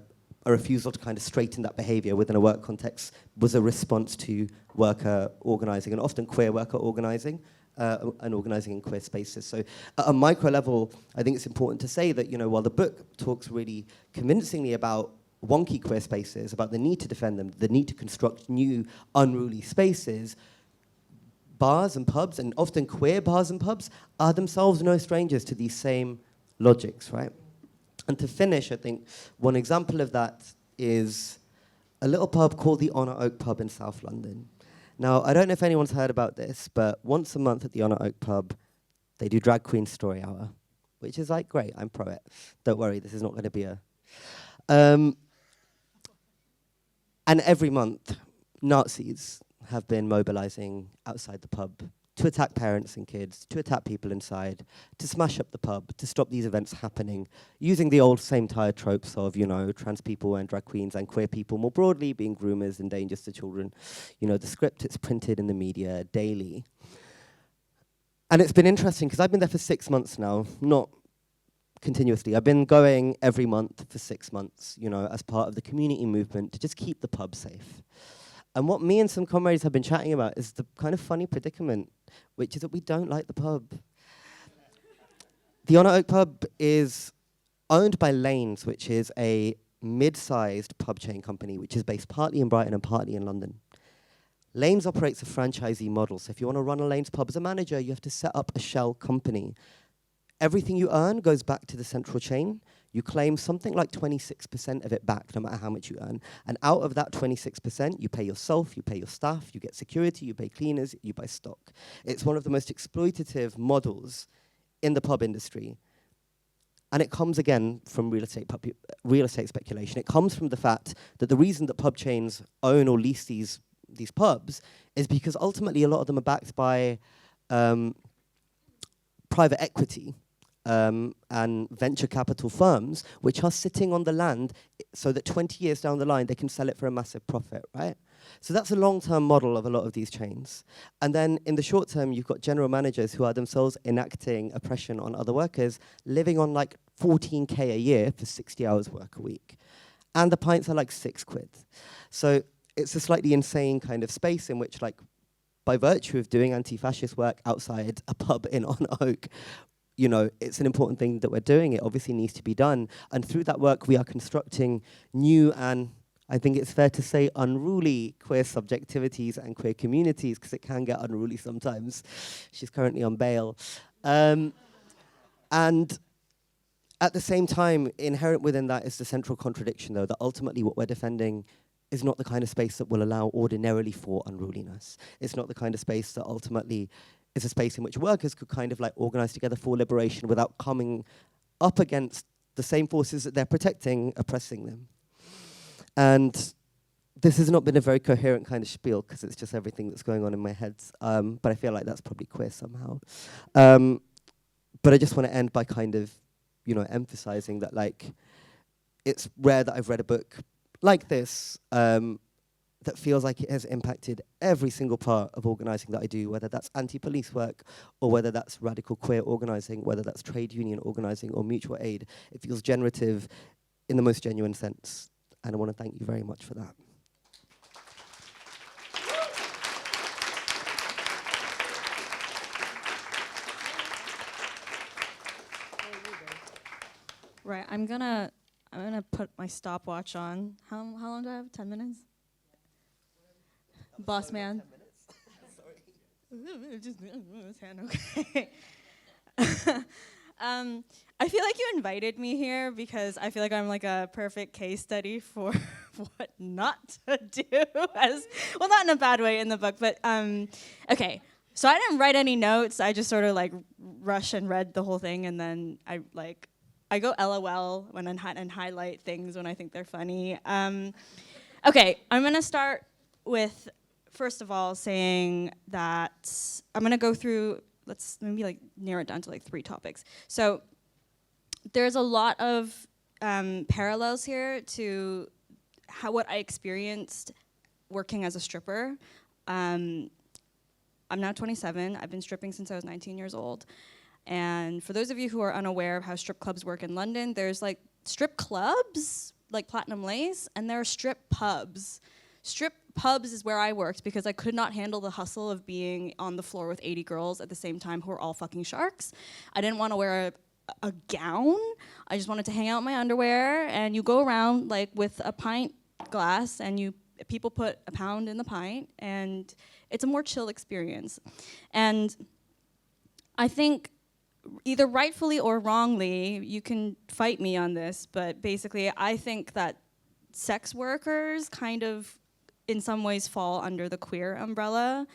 refusal to kind of straighten that behaviour within a work context was a response to worker organising, and often queer worker organising, and organising in queer spaces. So at a micro level, I think it's important to say that, you know, while the book talks really convincingly about wonky queer spaces, about the need to defend them, the need to construct new unruly spaces, bars and pubs, and often queer bars and pubs, are themselves no strangers to these same logics, right? And to finish, I think one example of that is a little pub called the Honour Oak Pub in South London. Now, I don't know if anyone's heard about this, but once a month at the Honour Oak Pub, they do Drag Queen Story Hour, which is like, great, I'm pro it. Don't worry, this is not going to be a... and every month, Nazis have been mobilising outside the pub to attack parents and kids, to attack people inside, to smash up the pub, to stop these events happening, using the old same tired tropes of, you know, trans people and drag queens and queer people more broadly being groomers and dangers to children. You know, the script, it's printed in the media daily. And it's been interesting, because I've been there for 6 months now, not continuously. I've been going every month for 6 months, you know, as part of the community movement to just keep the pub safe. And what me and some comrades have been chatting about is the kind of funny predicament, which is that we don't like the pub. The Honour Oak Pub is owned by Lanes, which is a mid-sized pub chain company, which is based partly in Brighton and partly in London. Lanes operates a franchisee model. So if you want to run a Lanes pub as a manager, you have to set up a shell company. Everything you earn goes back to the central chain. You claim something like 26% of it back, no matter how much you earn. And out of that 26%, you pay yourself, you pay your staff, you get security, you pay cleaners, you buy stock. It's one of the most exploitative models in the pub industry. And it comes, again, from real estate speculation. It comes from the fact that the reason that pub chains own or lease these pubs is because ultimately a lot of them are backed by private equity and venture capital firms, which are sitting on the land so that 20 years down the line, they can sell it for a massive profit, right? So that's a long-term model of a lot of these chains. And then in the short term, you've got general managers who are themselves enacting oppression on other workers, living on like 14K a year for 60 hours work a week. And the pints are like £6. So it's a slightly insane kind of space in which, like, by virtue of doing anti-fascist work outside a pub in On Oak, you know, it's an important thing that we're doing. It obviously needs to be done. And through that work, we are constructing new and, I think it's fair to say, unruly queer subjectivities and queer communities, because it can get unruly sometimes. She's currently on bail. And at the same time, inherent within that is the central contradiction, though, that ultimately what we're defending is not the kind of space that will allow ordinarily for unruliness. It's not the kind of space that ultimately is a space in which workers could kind of like organize together for liberation without coming up against the same forces that they're protecting, oppressing them. And this has not been a very coherent kind of spiel, because it's just everything that's going on in my head. But I feel like that's probably queer somehow. But I just want to end by kind of, you know, emphasizing that, like, it's rare that I've read a book like this that feels like it has impacted every single part of organizing that I do, whether that's anti-police work or whether that's radical queer organizing, whether that's trade union organizing or mutual aid. It feels generative in the most genuine sense. And I want to thank you very much for that. Right, I'm gonna put my stopwatch on. How long do I have? 10 minutes? Boss man. Just okay. I feel like you invited me here because I feel like I'm like a perfect case study for what not to do. Well, not in a bad way in the book, but okay. So I didn't write any notes. I just sort of like rushed and read the whole thing, and then I go LOL when and highlight things when I think they're funny. Okay, I'm gonna start with, first of all, saying that I'm gonna go through, let's maybe like narrow it down to like 3 topics. So there's a lot of parallels here to what I experienced working as a stripper. I'm now 27. I've been stripping since I was 19 years old. And for those of you who are unaware of how strip clubs work in London, there's like strip clubs, like Platinum Lace, and there are strip pubs. Strip pubs is where I worked because I could not handle the hustle of being on the floor with 80 girls at the same time who are all fucking sharks. I didn't want to wear a gown. I just wanted to hang out in my underwear, and you go around like with a pint glass, and people put a pound in the pint, and it's a more chill experience. And I think, either rightfully or wrongly, you can fight me on this, but basically I think that sex workers kind of in some ways fall under the queer umbrella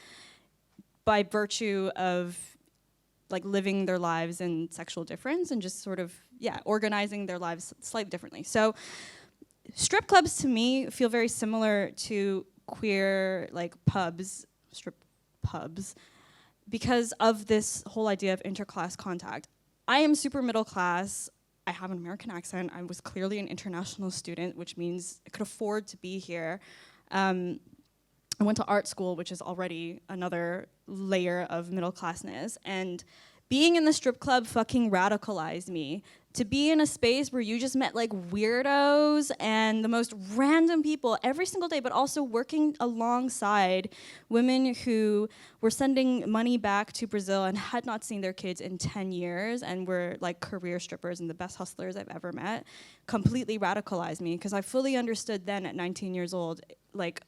by virtue of like living their lives in sexual difference and just sort of, organizing their lives slightly differently. So strip clubs to me feel very similar to queer like pubs, strip pubs, because of this whole idea of interclass contact. I am super middle class. I have an American accent. I was clearly an international student, which means I could afford to be here. I went to art school, which is already another layer of middle classness. And being in the strip club fucking radicalized me to be in a space where you just met like weirdos and the most random people every single day, but also working alongside women who were sending money back to Brazil and had not seen their kids in 10 years and were like career strippers and the best hustlers I've ever met, completely radicalized me, because I fully understood then at 19 years old, like,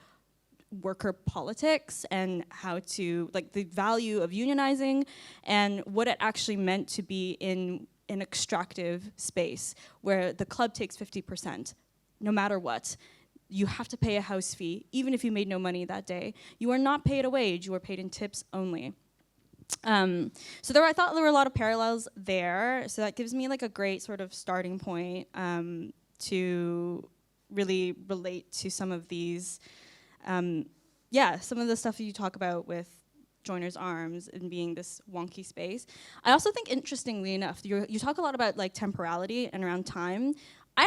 worker politics and how to, like, the value of unionizing and what it actually meant to be in an extractive space where the club takes 50%, no matter what. You have to pay a house fee, even if you made no money that day. You are not paid a wage, you are paid in tips only. So I thought there were a lot of parallels there, so that gives me like a great sort of starting point to really relate to some of these some of the stuff that you talk about with Joiner's Arms and being this wonky space. I also think, interestingly enough, you talk a lot about like temporality and around time. I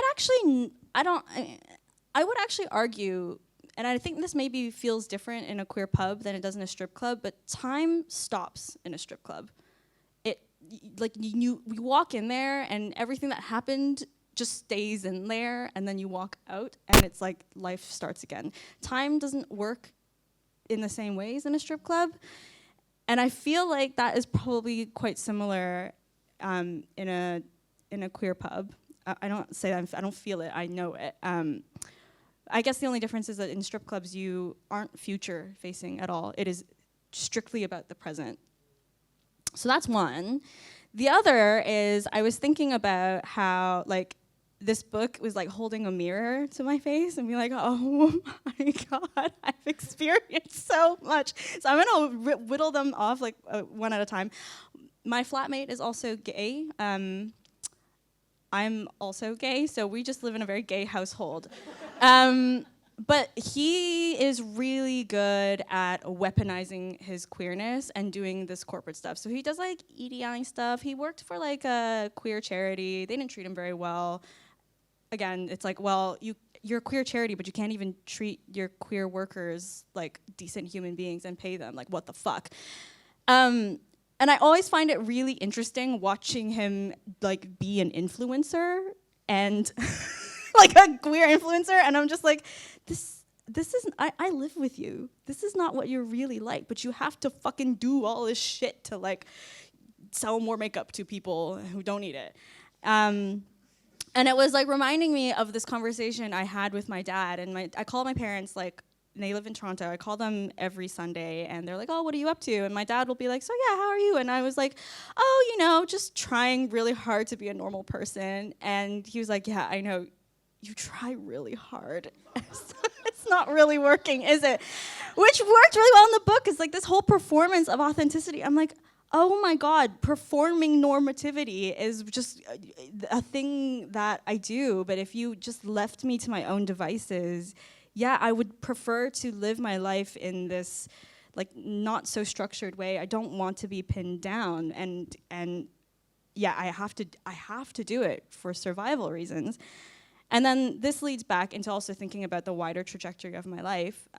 would actually argue, and I think this maybe feels different in a queer pub than it does in a strip club, but time stops in a strip club. We walk in there and everything that happened just stays in there, and then you walk out and it's like life starts again. Time doesn't work in the same ways in a strip club, and I feel like that is probably quite similar in a queer pub. I don't say that, I don't feel it, I know it. I guess the only difference is that in strip clubs you aren't future facing at all. It is strictly about the present. So that's one. The other is I was thinking about how like this book was like holding a mirror to my face and be like, oh my God, I've experienced so much. So I'm gonna whittle them off like one at a time. My flatmate is also gay. I'm also gay, so we just live in a very gay household. But he is really good at weaponizing his queerness and doing this corporate stuff. So he does like EDI stuff. He worked for like a queer charity. They didn't treat him very well. Again, it's like, well, you're a queer charity, but you can't even treat your queer workers like decent human beings and pay them. Like, what the fuck? And I always find it really interesting watching him like be an influencer and like a queer influencer, and I'm just like, this isn't, I live with you. This is not what you're really like, but you have to fucking do all this shit to like sell more makeup to people who don't need it. And it was like reminding me of this conversation I had with my dad, and I call my parents, like, they live in Toronto. I call them every Sunday, and they're like, oh, what are you up to? And my dad will be like, so yeah, how are you? And I was like, oh, you know, just trying really hard to be a normal person. And he was like, yeah, I know, you try really hard. It's not really working, is it? Which worked really well in the book, is like this whole performance of authenticity. I'm like, oh my God, performing normativity is just a thing that I do, but if you just left me to my own devices, yeah, I would prefer to live my life in this like not so structured way. I don't want to be pinned down, and yeah, I have to do it for survival reasons. And then this leads back into also thinking about the wider trajectory of my life.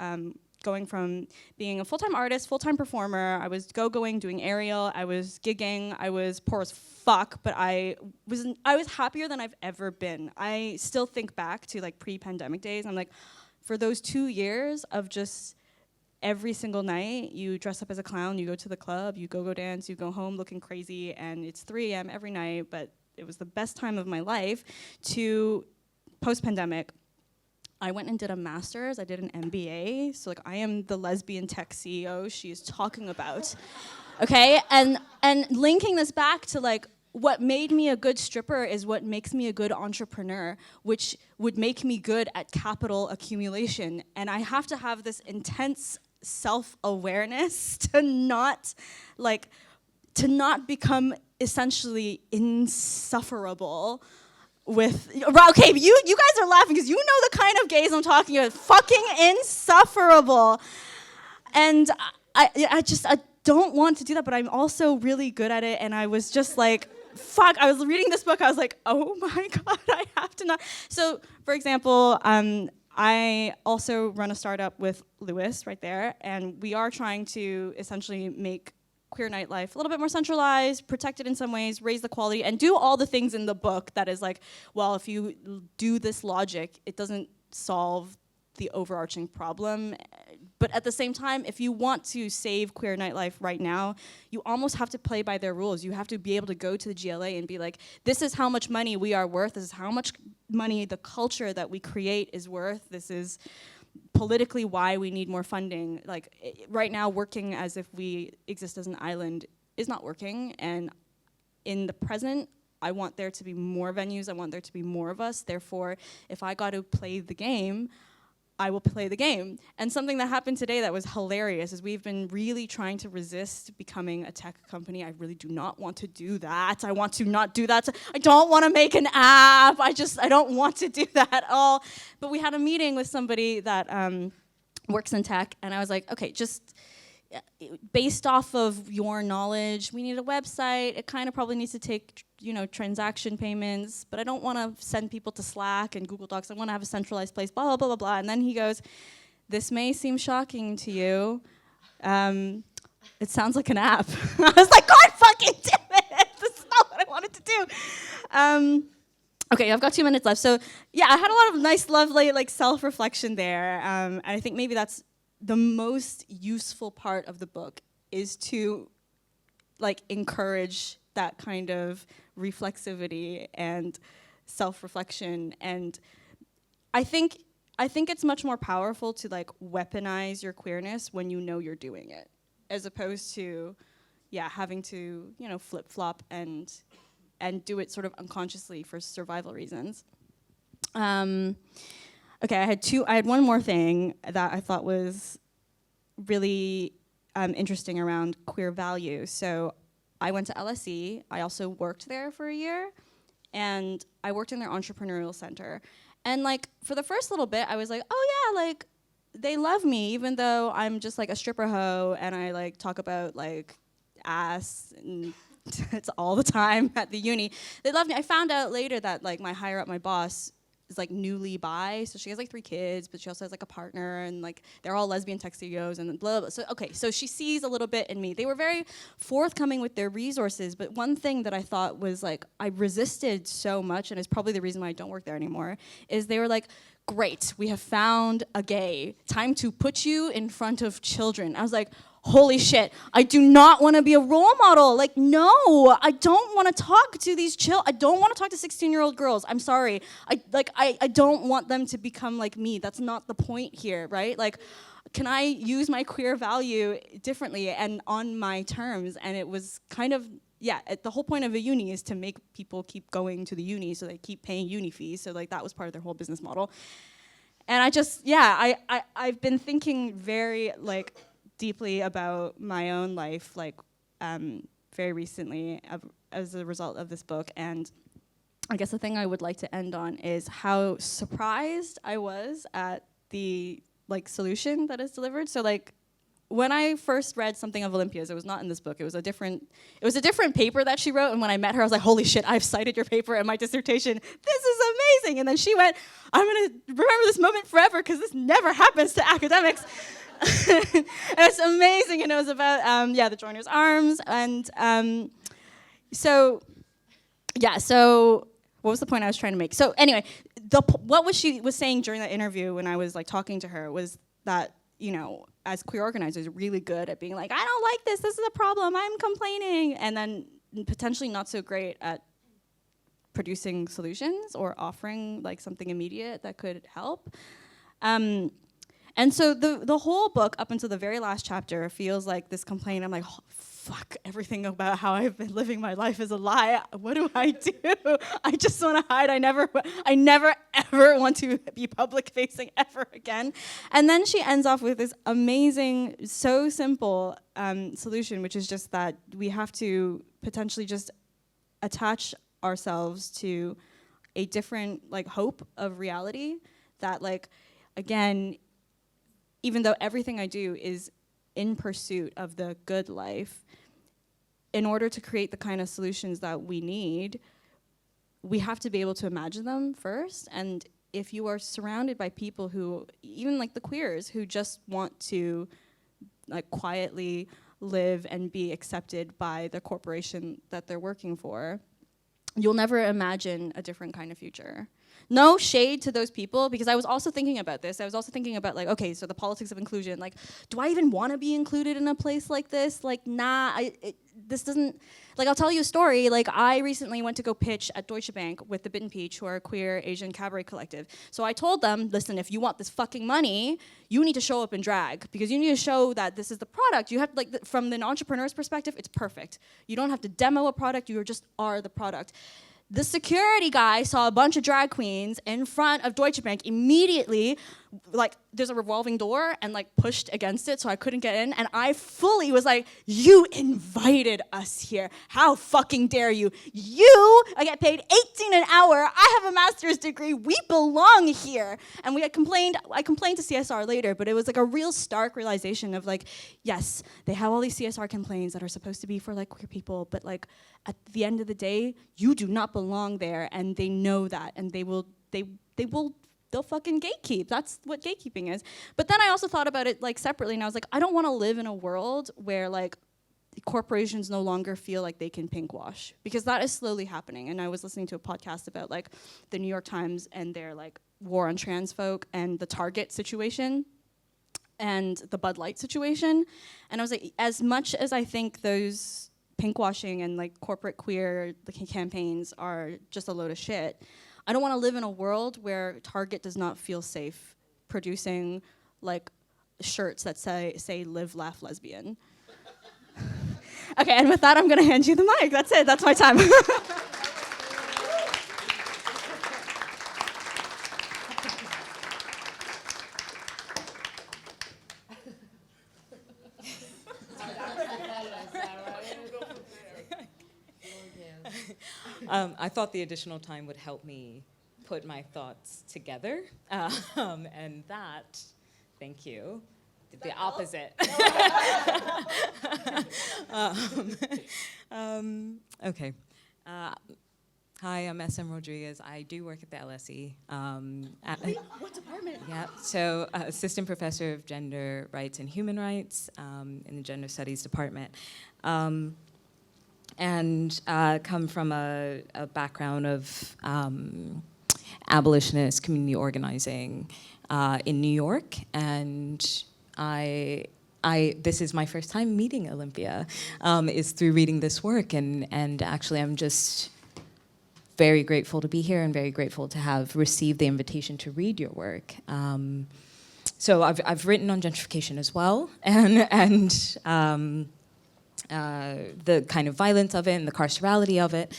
Going from being a full-time artist, full-time performer, I was go-going, doing aerial, I was gigging, I was poor as fuck, but I was happier than I've ever been. I still think back to like pre-pandemic days, I'm like, for those 2 years of just every single night, you dress up as a clown, you go to the club, you go dance, you go home looking crazy, and it's 3 a.m. every night, but it was the best time of my life, to post-pandemic. I went and did a master's, I did an MBA, so like I am the lesbian tech CEO she is talking about, okay? And linking this back to like, what made me a good stripper is what makes me a good entrepreneur, which would make me good at capital accumulation. And I have to have this intense self-awareness to not become essentially insufferable with, okay, you guys are laughing because you know the kind of gays I'm talking about, fucking insufferable. And I don't want to do that, but I'm also really good at it, and I was just like, fuck, I was reading this book, I was like, oh my God, I have to not. So, for example, I also run a startup with Lewis right there, and we are trying to essentially make queer nightlife a little bit more centralized, protect it in some ways, raise the quality, and do all the things in the book that is like, well, if you do this logic, it doesn't solve the overarching problem. But at the same time, if you want to save queer nightlife right now, you almost have to play by their rules. You have to be able to go to the GLA and be like, this is how much money we are worth, this is how much money the culture that we create is worth, this is politically why we need more funding. Like, right now, working as if we exist as an island is not working, and in the present, I want there to be more venues, I want there to be more of us, therefore, if I got to play the game, I will play the game. And something that happened today that was hilarious is we've been really trying to resist becoming a tech company. I really do not want to do that. I want to not do that. I don't want to make an app. I don't want to do that at all. But we had a meeting with somebody that works in tech, and I was like, okay, just based off of your knowledge, we need a website. It kind of probably needs to take, transaction payments, but I don't want to send people to Slack and Google Docs. I want to have a centralized place, blah, blah, blah, blah, blah. And then he goes, this may seem shocking to you. It sounds like an app. I was like, God fucking damn it. This is not what I wanted to do. Okay, I've got 2 minutes left. So yeah, I had a lot of nice, lovely, self-reflection there. And I think maybe that's the most useful part of the book, is to encourage that kind of reflexivity and self-reflection. And I think it's much more powerful to weaponize your queerness when you know you're doing it, as opposed to having to flip-flop and do it sort of unconsciously for survival reasons. Okay, I had one more thing that I thought was really interesting around queer value. So I went to LSE. I also worked there for a year, and I worked in their entrepreneurial center. And for the first little bit, I was like, oh yeah, they love me, even though I'm just a stripper hoe, and I talk about ass and it's all the time at the uni. They love me. I found out later that my higher up, my boss, is newly bi, so she has 3 kids, but she also has a partner, and they're all lesbian tech CEOs and blah, blah, blah. So okay, so she sees a little bit in me. They were very forthcoming with their resources, but one thing that I thought was I resisted so much, and it's probably the reason why I don't work there anymore, is they were great, we have found a gay, time to put you in front of children. I was like, holy shit, I do not want to be a role model. No, I don't want to talk to these I don't want to talk to 16-year-old girls. I'm sorry. I don't want them to become like me. That's not the point here, right? Can I use my queer value differently and on my terms? And it was kind of, the whole point of a uni is to make people keep going to the uni, so they keep paying uni fees. So that was part of their whole business model. And I just, I've been thinking very deeply about my own life, very recently as a result of this book. And I guess the thing I would like to end on is how surprised I was at the solution that is delivered. So when I first read something of Olimpia's, it was not in this book. It was a different paper that she wrote. And when I met her, I was like, holy shit, I've cited your paper in my dissertation. This is amazing. And then she went, I'm going to remember this moment forever, because this never happens to academics. And it's amazing. And it was about, the Joiner's Arms. And so what was the point I was trying to make? So anyway, what she was saying during that interview when I was talking to her was that, as queer organizers, really good at being I don't like this is a problem, I'm complaining, and then potentially not so great at producing solutions or offering something immediate that could help. And so the whole book, up until the very last chapter, feels like this complaint. I'm like, oh, fuck, everything about how I've been living my life is a lie. What do I do? I just want to hide. I never ever want to be public facing ever again. And then she ends off with this amazing, so simple solution, which is just that we have to potentially just attach ourselves to a different hope of reality that again, even though everything I do is in pursuit of the good life, in order to create the kind of solutions that we need, we have to be able to imagine them first. And if you are surrounded by people who, even the queers, who just want to quietly live and be accepted by the corporation that they're working for, you'll never imagine a different kind of future. No shade to those people, because I was also thinking about this. I was also thinking about, like, okay, so the politics of inclusion, like, do I even want to be included in a place like this? Like, nah, this doesn't, like, I'll tell you a story. Like, I recently went to go pitch at Deutsche Bank with the Bitten Peach, who are a queer Asian cabaret collective. So I told them, listen, if you want this fucking money, you need to show up in drag, because you need to show that this is the product. You have to, like, from an entrepreneur's perspective, it's perfect. You don't have to demo a product, you just are the product. The security guy saw a bunch of drag queens in front of Deutsche Bank immediately, like, there's a revolving door, and, like, pushed against it so I couldn't get in, and I fully was like, you invited us here. How fucking dare you? I get paid $18 an hour, I have a master's degree, we belong here. And I complained to CSR later, but it was like a real stark realization of, like, yes, they have all these CSR complaints that are supposed to be for, like, queer people, but, like, at the end of the day, you do not belong there, and they know that, and they'll fucking gatekeep. That's what gatekeeping is. But then I also thought about it, like, separately, and I was like, I don't want to live in a world where, like, corporations no longer feel like they can pink wash, because that is slowly happening. And I was listening to a podcast about, like, the New York Times and their, like, war on trans folk, and the Target situation and the Bud Light situation. And I was like, as much as I think those pinkwashing and, like, corporate queer campaigns are just a load of shit, I don't want to live in a world where Target does not feel safe producing, like, shirts that say live, laugh, lesbian. Okay, and with that, I'm going to hand you the mic. That's it. That's my time. I thought the additional time would help me put my thoughts together, and that, thank you, did the opposite. Okay. Hi, I'm SM Rodriguez. I do work at the LSE. What department? Yeah, so assistant professor of gender rights and human rights in the gender studies department. And come from a background of abolitionist community organizing in New York, and this is my first time meeting Olimpia, is through reading this work, and actually I'm just very grateful to be here and very grateful to have received the invitation to read your work. So I've written on gentrification as well, and the kind of violence of it and the carcerality of it.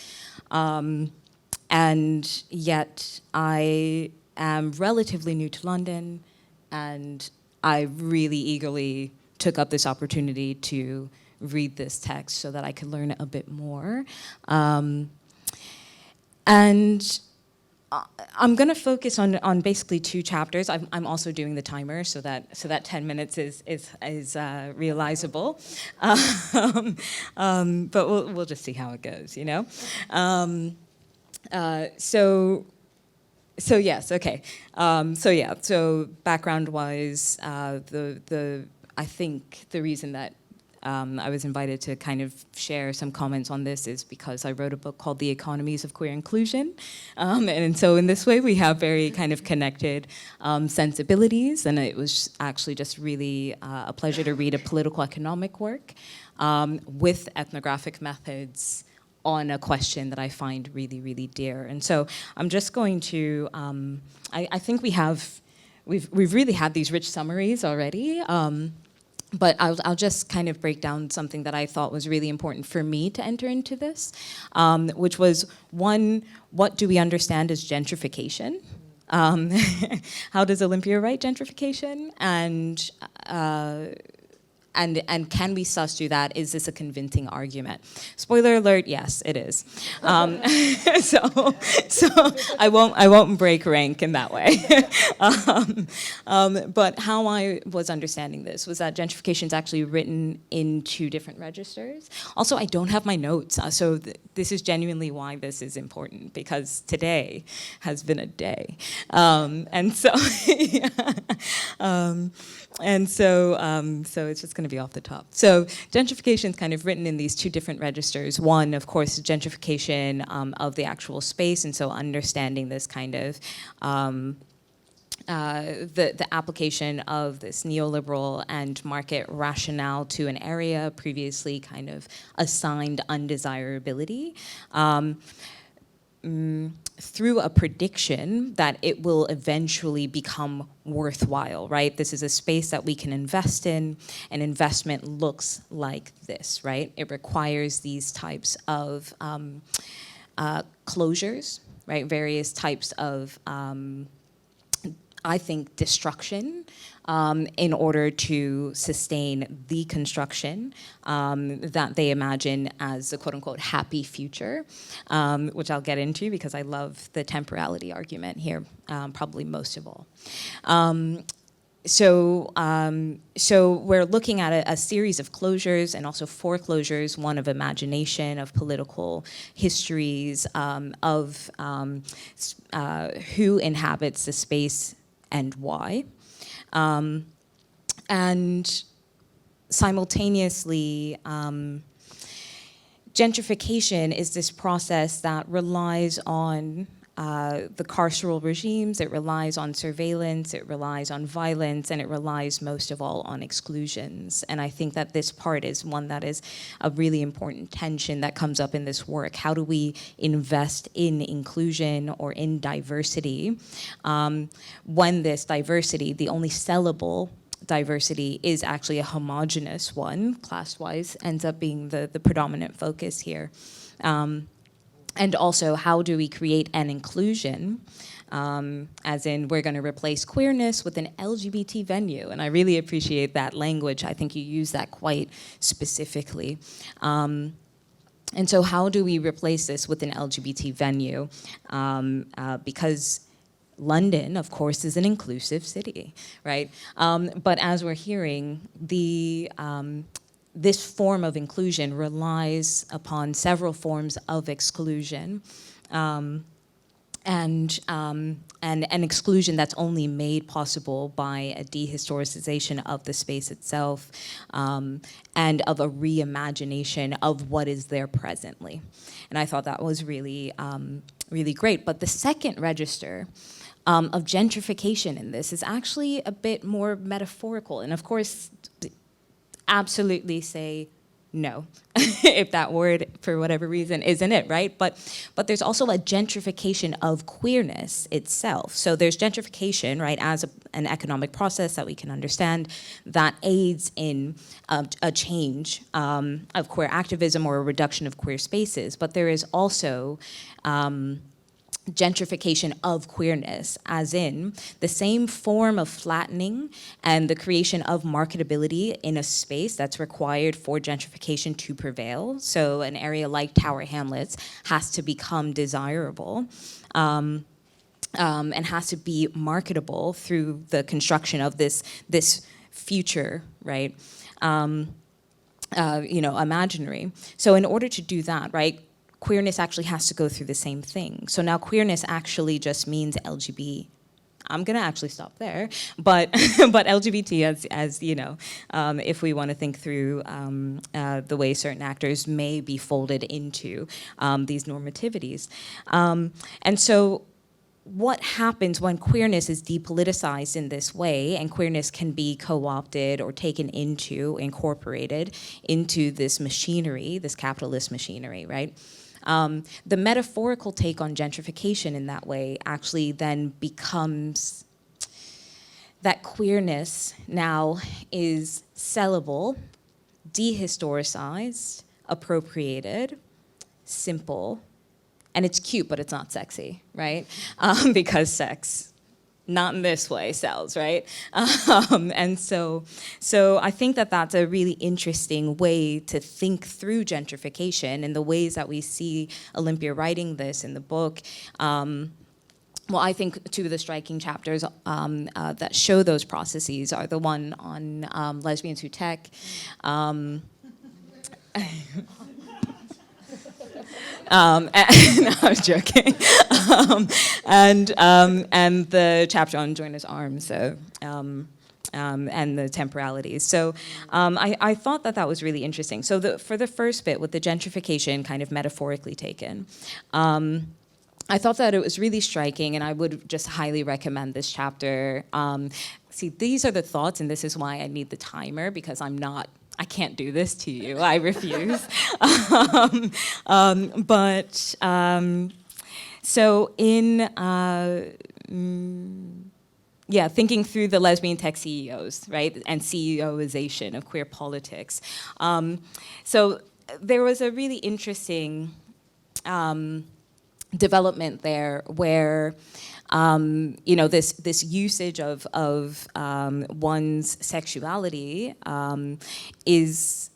And yet I am relatively new to London, and I really eagerly took up this opportunity to read this text so that I could learn a bit more. And I'm going to focus on basically two chapters. I'm also doing the timer so that 10 minutes is realizable, but we'll just see how it goes, you know. So yes, okay. So background-wise, I think the reason that I was invited to kind of share some comments on this is because I wrote a book called The Economies of Queer Inclusion. And so in this way, we have very kind of connected sensibilities. And it was actually just really a pleasure to read a political economic work with ethnographic methods on a question that I find really, really dear. And so I'm just going to, I think we've really had these rich summaries already. But I'll just kind of break down something that I thought was really important for me to enter into this, which was, one, what do we understand as gentrification? How does Olimpia write gentrification? And can we suss through that? Is this a convincing argument? Spoiler alert, yes, it is. So I won't break rank in that way. But how I was understanding this was that gentrification is actually written in two different registers. Also, I don't have my notes, so this is genuinely why this is important, because today has been a day. So it's just going going to be off the top. So gentrification is kind of written in these two different registers. One, of course, is gentrification of the actual space, and so understanding this kind of the application of this neoliberal and market rationale to an area previously kind of assigned undesirability. Through a prediction that it will eventually become worthwhile, right? This is a space that we can invest in, and investment looks like this, right? It requires these types of closures, right? Various types of, I think, destruction in order to sustain the construction that they imagine as a quote-unquote happy future, which I'll get into because I love the temporality argument here, probably most of all. So we're looking at a series of closures and also foreclosures, one of imagination, of political histories, of who inhabits the space and why. And simultaneously, gentrification is this process that relies on the carceral regimes, it relies on surveillance, it relies on violence, and it relies most of all on exclusions. And I think that this part is one that is a really important tension that comes up in this work. How do we invest in inclusion or in diversity when this diversity, the only sellable diversity, is actually a homogenous one, class-wise, ends up being the predominant focus here. And also, how do we create an inclusion, as in we're going to replace queerness with an LGBT venue? And I really appreciate that language. I think you use that quite specifically. And so how do we replace this with an LGBT venue? Because London, of course, is an inclusive city, right? But as we're hearing, this form of inclusion relies upon several forms of exclusion, and an exclusion that's only made possible by a dehistoricization of the space itself, and of a reimagination of what is there presently. And I thought that was really, really great. But the second register of gentrification in this is actually a bit more metaphorical, and of course, absolutely say no, if that word, for whatever reason, isn't it, right? But there's also a gentrification of queerness itself. So there's gentrification, right, as an economic process that we can understand that aids in a change of queer activism or a reduction of queer spaces. But there is also gentrification of queerness, as in the same form of flattening and the creation of marketability in a space that's required for gentrification to prevail. So an area like Tower Hamlets has to become desirable and has to be marketable through the construction of this future, right? Imaginary. So in order to do that, right, queerness actually has to go through the same thing. So now queerness actually just means LGBT. I'm gonna actually stop there, but LGBT as you know, if we want to think through the way certain actors may be folded into these normativities, and so what happens when queerness is depoliticized in this way, and queerness can be co-opted or taken into, incorporated into this machinery, this capitalist machinery, right? The metaphorical take on gentrification in that way actually then becomes that queerness now is sellable, dehistoricized, appropriated, simple, and it's cute, but it's not sexy, right? Because sex, not in this way, sells, right? And so I think that that's a really interesting way to think through gentrification and the ways that we see Olimpia writing this in the book. Well, I think two of the striking chapters that show those processes are the one on lesbians who tech. No, I'm joking. And the chapter on Joiner's Arms. So and the temporalities. So I thought that that was really interesting. So for the first bit, with the gentrification kind of metaphorically taken, I thought that it was really striking, and I would just highly recommend this chapter. See, these are the thoughts, and this is why I need the timer, because I can't do this to you. I refuse. So in thinking through the lesbian tech CEOs, right, and CEOization of queer politics. So there was a really interesting development there where this usage of one's sexuality is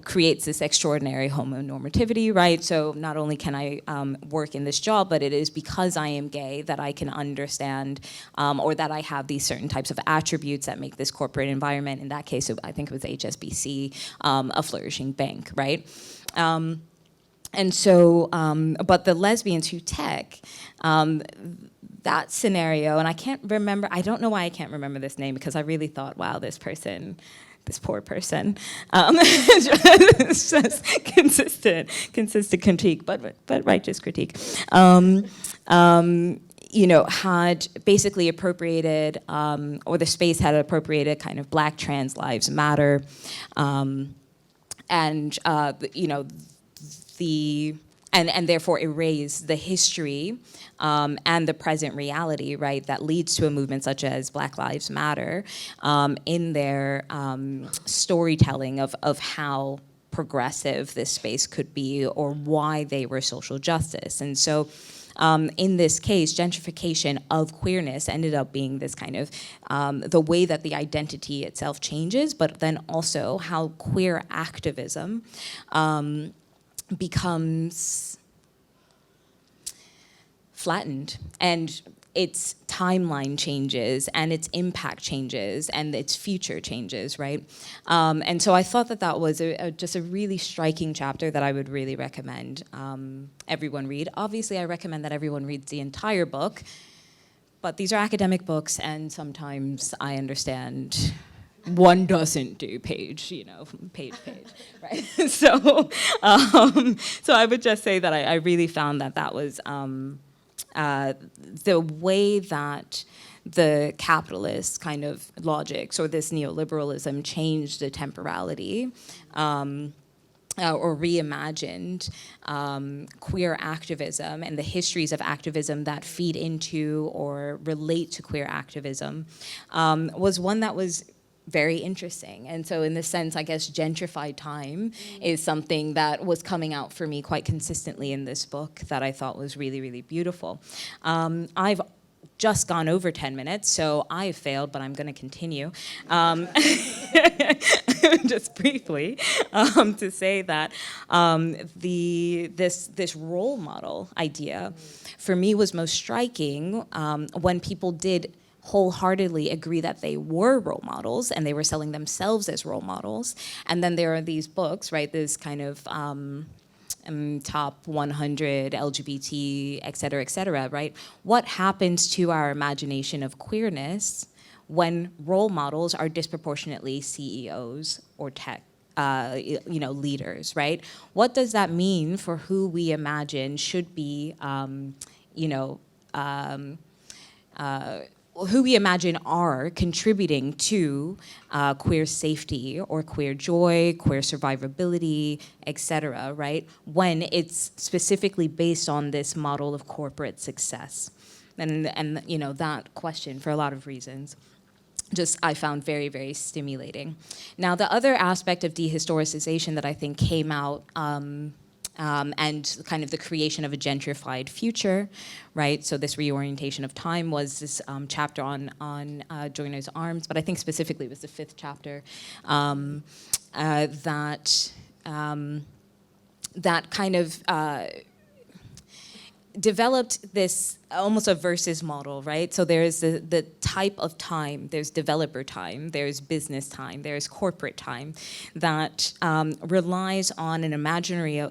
creates this extraordinary homonormativity, right? So not only can I work in this job, but it is because I am gay that I can understand or that I have these certain types of attributes that make this corporate environment, in that case, I think it was HSBC, a flourishing bank, right? And so, but the lesbians who tech, that scenario, and I don't know why I can't remember this name, because I really thought, wow, this poor person, it's just consistent critique, but righteous critique, had basically appropriated, or the space had appropriated kind of Black trans lives matter, and therefore erase the history and the present reality, right, that leads to a movement such as Black Lives Matter in their storytelling of how progressive this space could be or why they were social justice. And so in this case, gentrification of queerness ended up being this kind of the way that the identity itself changes, but then also how queer activism becomes flattened, and its timeline changes, and its impact changes, and its future changes, right? And so I thought that was just a really striking chapter that I would really recommend everyone read. Obviously, I recommend that everyone reads the entire book, but these are academic books, and sometimes I understand one doesn't do page, right? So I would just say that I really found that was the way that the capitalist kind of logics or this neoliberalism changed the temporality or reimagined queer activism and the histories of activism that feed into or relate to queer activism was one that was very interesting. And so in this sense, I guess gentrified time is something that was coming out for me quite consistently in this book that I thought was really, really beautiful. I've just gone over 10 minutes, so I failed, but I'm going to continue. Just briefly, to say that this role model idea for me was most striking when people did wholeheartly agree that they were role models and they were selling themselves as role models. And then there are these books, right, this kind of top 100 LGBT, et cetera, right? What happens to our imagination of queerness when role models are disproportionately CEOs or tech leaders, right? What does that mean for who we imagine should be, who we imagine are contributing to queer safety or queer joy, queer survivability, et cetera, right? When it's specifically based on this model of corporate success. And that question, for a lot of reasons, just I found very, very stimulating. Now, the other aspect of dehistoricization that I think came out and kind of the creation of a gentrified future, right? So this reorientation of time was this chapter on Joiner's Arms, but I think specifically it was the 5th chapter that kind of developed this almost a versus model, right? So there's the type of time, there's developer time, there's business time, there's corporate time that relies on an imaginary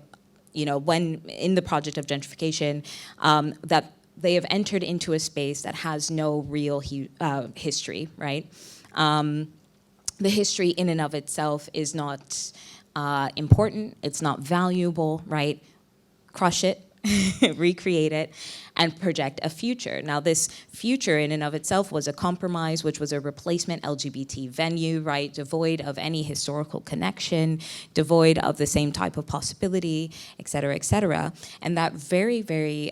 when in the project of gentrification, that they have entered into a space that has no real history, right? The history in and of itself is not important, it's not valuable, right? Crush it, recreate it, and project a future. Now, this future in and of itself was a compromise, which was a replacement LGBT venue, right? Devoid of any historical connection, devoid of the same type of possibility, et cetera, et cetera. And that very, very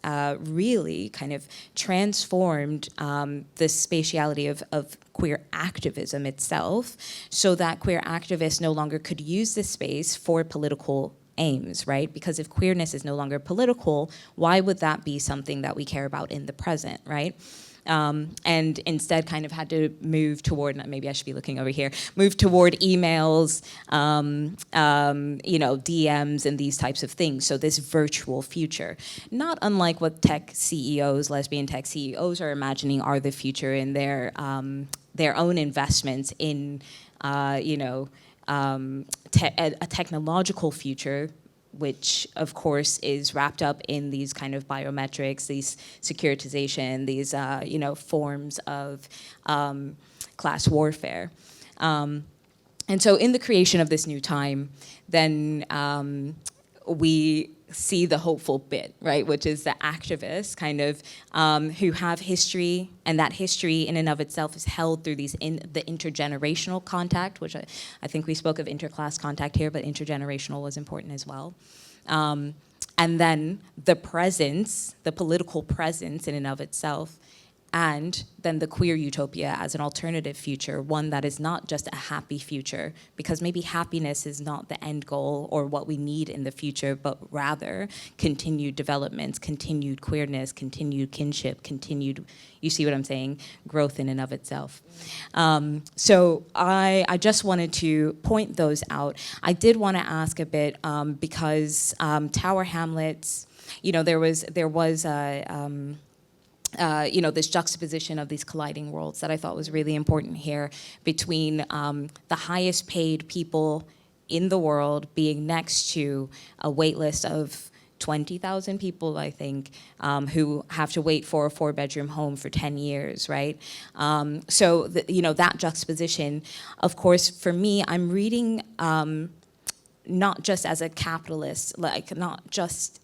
really kind of transformed the spatiality of queer activism itself, so that queer activists no longer could use this space for political aims, right? Because if queerness is no longer political, why would that be something that we care about in the present, right? And instead kind of had to move toward, maybe I should be looking over here, move toward emails, DMs and these types of things. So this virtual future, not unlike what tech CEOs, lesbian tech CEOs are imagining are the future in their own investments in, a technological future, which of course is wrapped up in these kind of biometrics, these securitization, these forms of class warfare. And so in the creation of this new time, then we see the hopeful bit, right, which is the activists kind of who have history, and that history in and of itself is held through the intergenerational contact, which I think we spoke of interclass contact here, but intergenerational was important as well. And then the presence, the political presence in and of itself, and then the queer utopia as an alternative future, one that is not just a happy future, because maybe happiness is not the end goal or what we need in the future, but rather continued developments, continued queerness, continued kinship, continued, you see what I'm saying, growth in and of itself. So I just wanted to point those out. I did want to ask a bit, because Tower Hamlets, there was this juxtaposition of these colliding worlds that I thought was really important here, between the highest paid people in the world being next to a wait list of 20,000 people, I think, who have to wait for a 4-bedroom home for 10 years, right? So, that juxtaposition, of course, for me, I'm reading not just as a capitalist, not just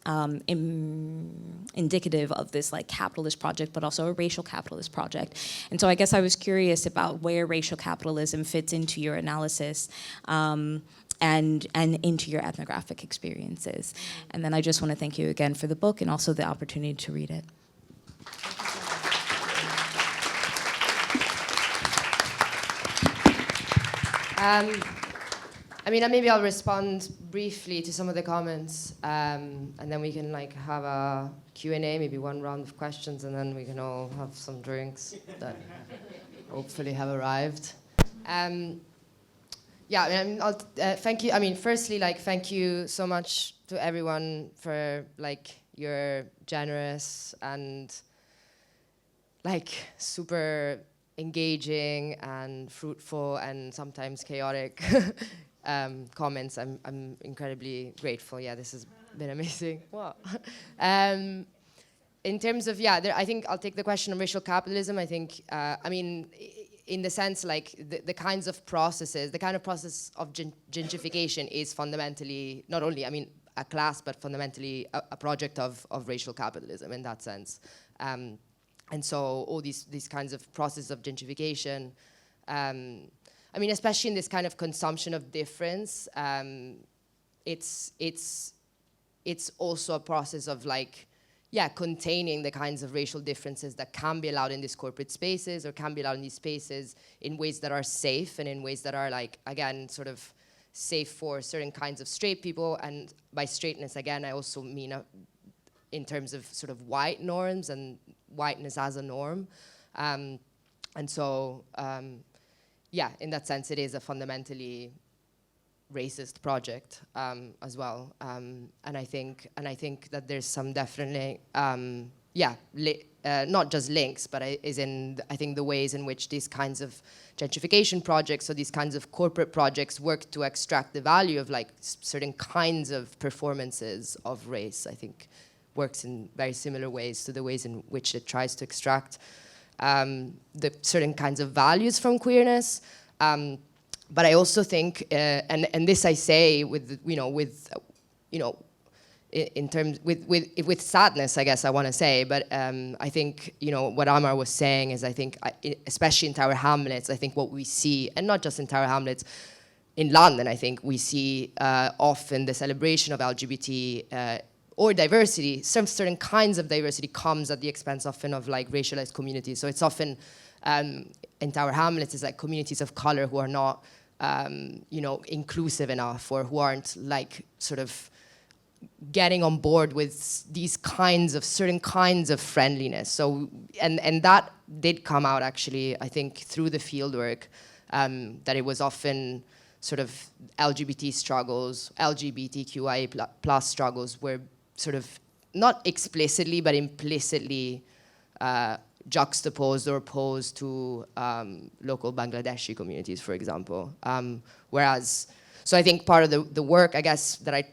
indicative of this capitalist project, but also a racial capitalist project. And so I guess I was curious about where racial capitalism fits into your analysis and into your ethnographic experiences. And then I just want to thank you again for the book and also the opportunity to read it. Maybe I'll respond briefly to some of the comments, and then we can have a Q&A, maybe one round of questions, and then we can all have some drinks that hopefully have arrived. Thank you. Firstly, thank you so much to everyone for your generous and super engaging and fruitful and sometimes chaotic comments. I'm incredibly grateful. Yeah, this has been amazing. Wow. In terms of, I think I'll take the question of racial capitalism. I think, in the sense the kinds of processes, the kind of process of gentrification is fundamentally, not only, a class, but fundamentally a project of racial capitalism in that sense. And so all these kinds of processes of gentrification, especially in this kind of consumption of difference, it's also a process of containing the kinds of racial differences that can be allowed in these corporate spaces or can be allowed in these spaces in ways that are safe and in ways that are again, sort of safe for certain kinds of straight people. And by straightness, again, I also mean in terms of sort of white norms and whiteness as a norm. In that sense, it is a fundamentally racist project as well. And I think that there's some definitely, not just links, but I think the ways in which these kinds of gentrification projects or these kinds of corporate projects work to extract the value of certain kinds of performances of race, I think works in very similar ways to the ways in which it tries to extract the certain kinds of values from queerness. But I also think, and this I say with in terms with sadness, I guess I want to say. But I think what Amar was saying is, I think especially in Tower Hamlets, I think what we see, and not just in Tower Hamlets, in London, I think we see often the celebration of LGBT or diversity. Some certain kinds of diversity comes at the expense often of like racialized communities. So it's often in Tower Hamlets, it's like communities of color who are not inclusive enough, or who aren't like sort of getting on board with these kinds of certain kinds of friendliness. So and that did come out actually, I think, through the fieldwork, that it was often sort of LGBT struggles, LGBTQIA plus struggles were sort of not explicitly but implicitly juxtaposed or opposed to local Bangladeshi communities, for example. Whereas, so I think part of the work, I guess, that I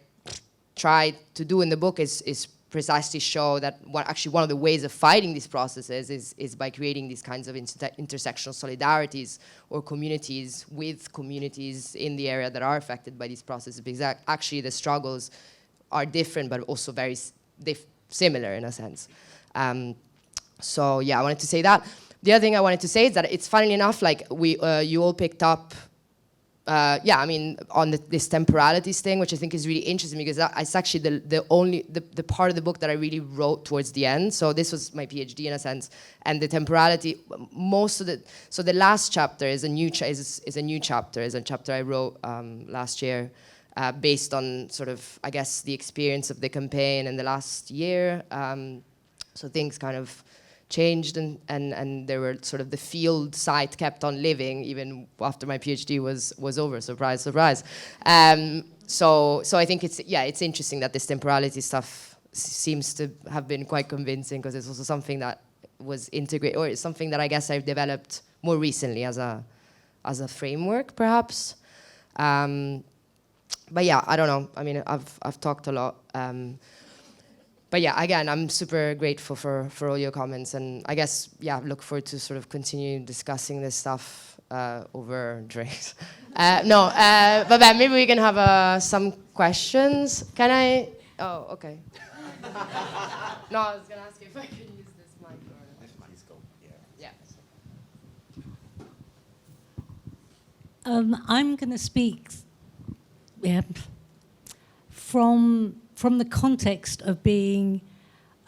tried to do in the book is precisely show that one of the ways of fighting these processes is by creating these kinds of intersectional solidarities or communities with communities in the area that are affected by these processes, because actually the struggles are different but also very similar in a sense. So yeah, I wanted to say that. The other thing I wanted to say is that it's funnily enough, like you all picked up on this temporalities thing, which I think is really interesting, because it's actually the part of the book that I really wrote towards the end. So this was my PhD in a sense, and the temporality, so the last chapter is a new chapter, is a chapter I wrote last year, based on sort of, I guess, the experience of the campaign in the last year. So things kind of changed, and there were sort of the field site kept on living even after my PhD was over. Surprise, surprise. So I think it's interesting that this temporality stuff seems to have been quite convincing, because it's also something that was integrated, or it's something that I guess I've developed more recently as a framework, perhaps. But yeah, I don't know. I mean, I've talked a lot. But yeah, again, I'm super grateful for all your comments, and I guess, look forward to sort of continue discussing this stuff over drinks. But then maybe we can have some questions. Can I? Oh, okay. No, I was gonna ask you if I could use this mic. Please go. Yeah. I'm gonna speak. From the context of being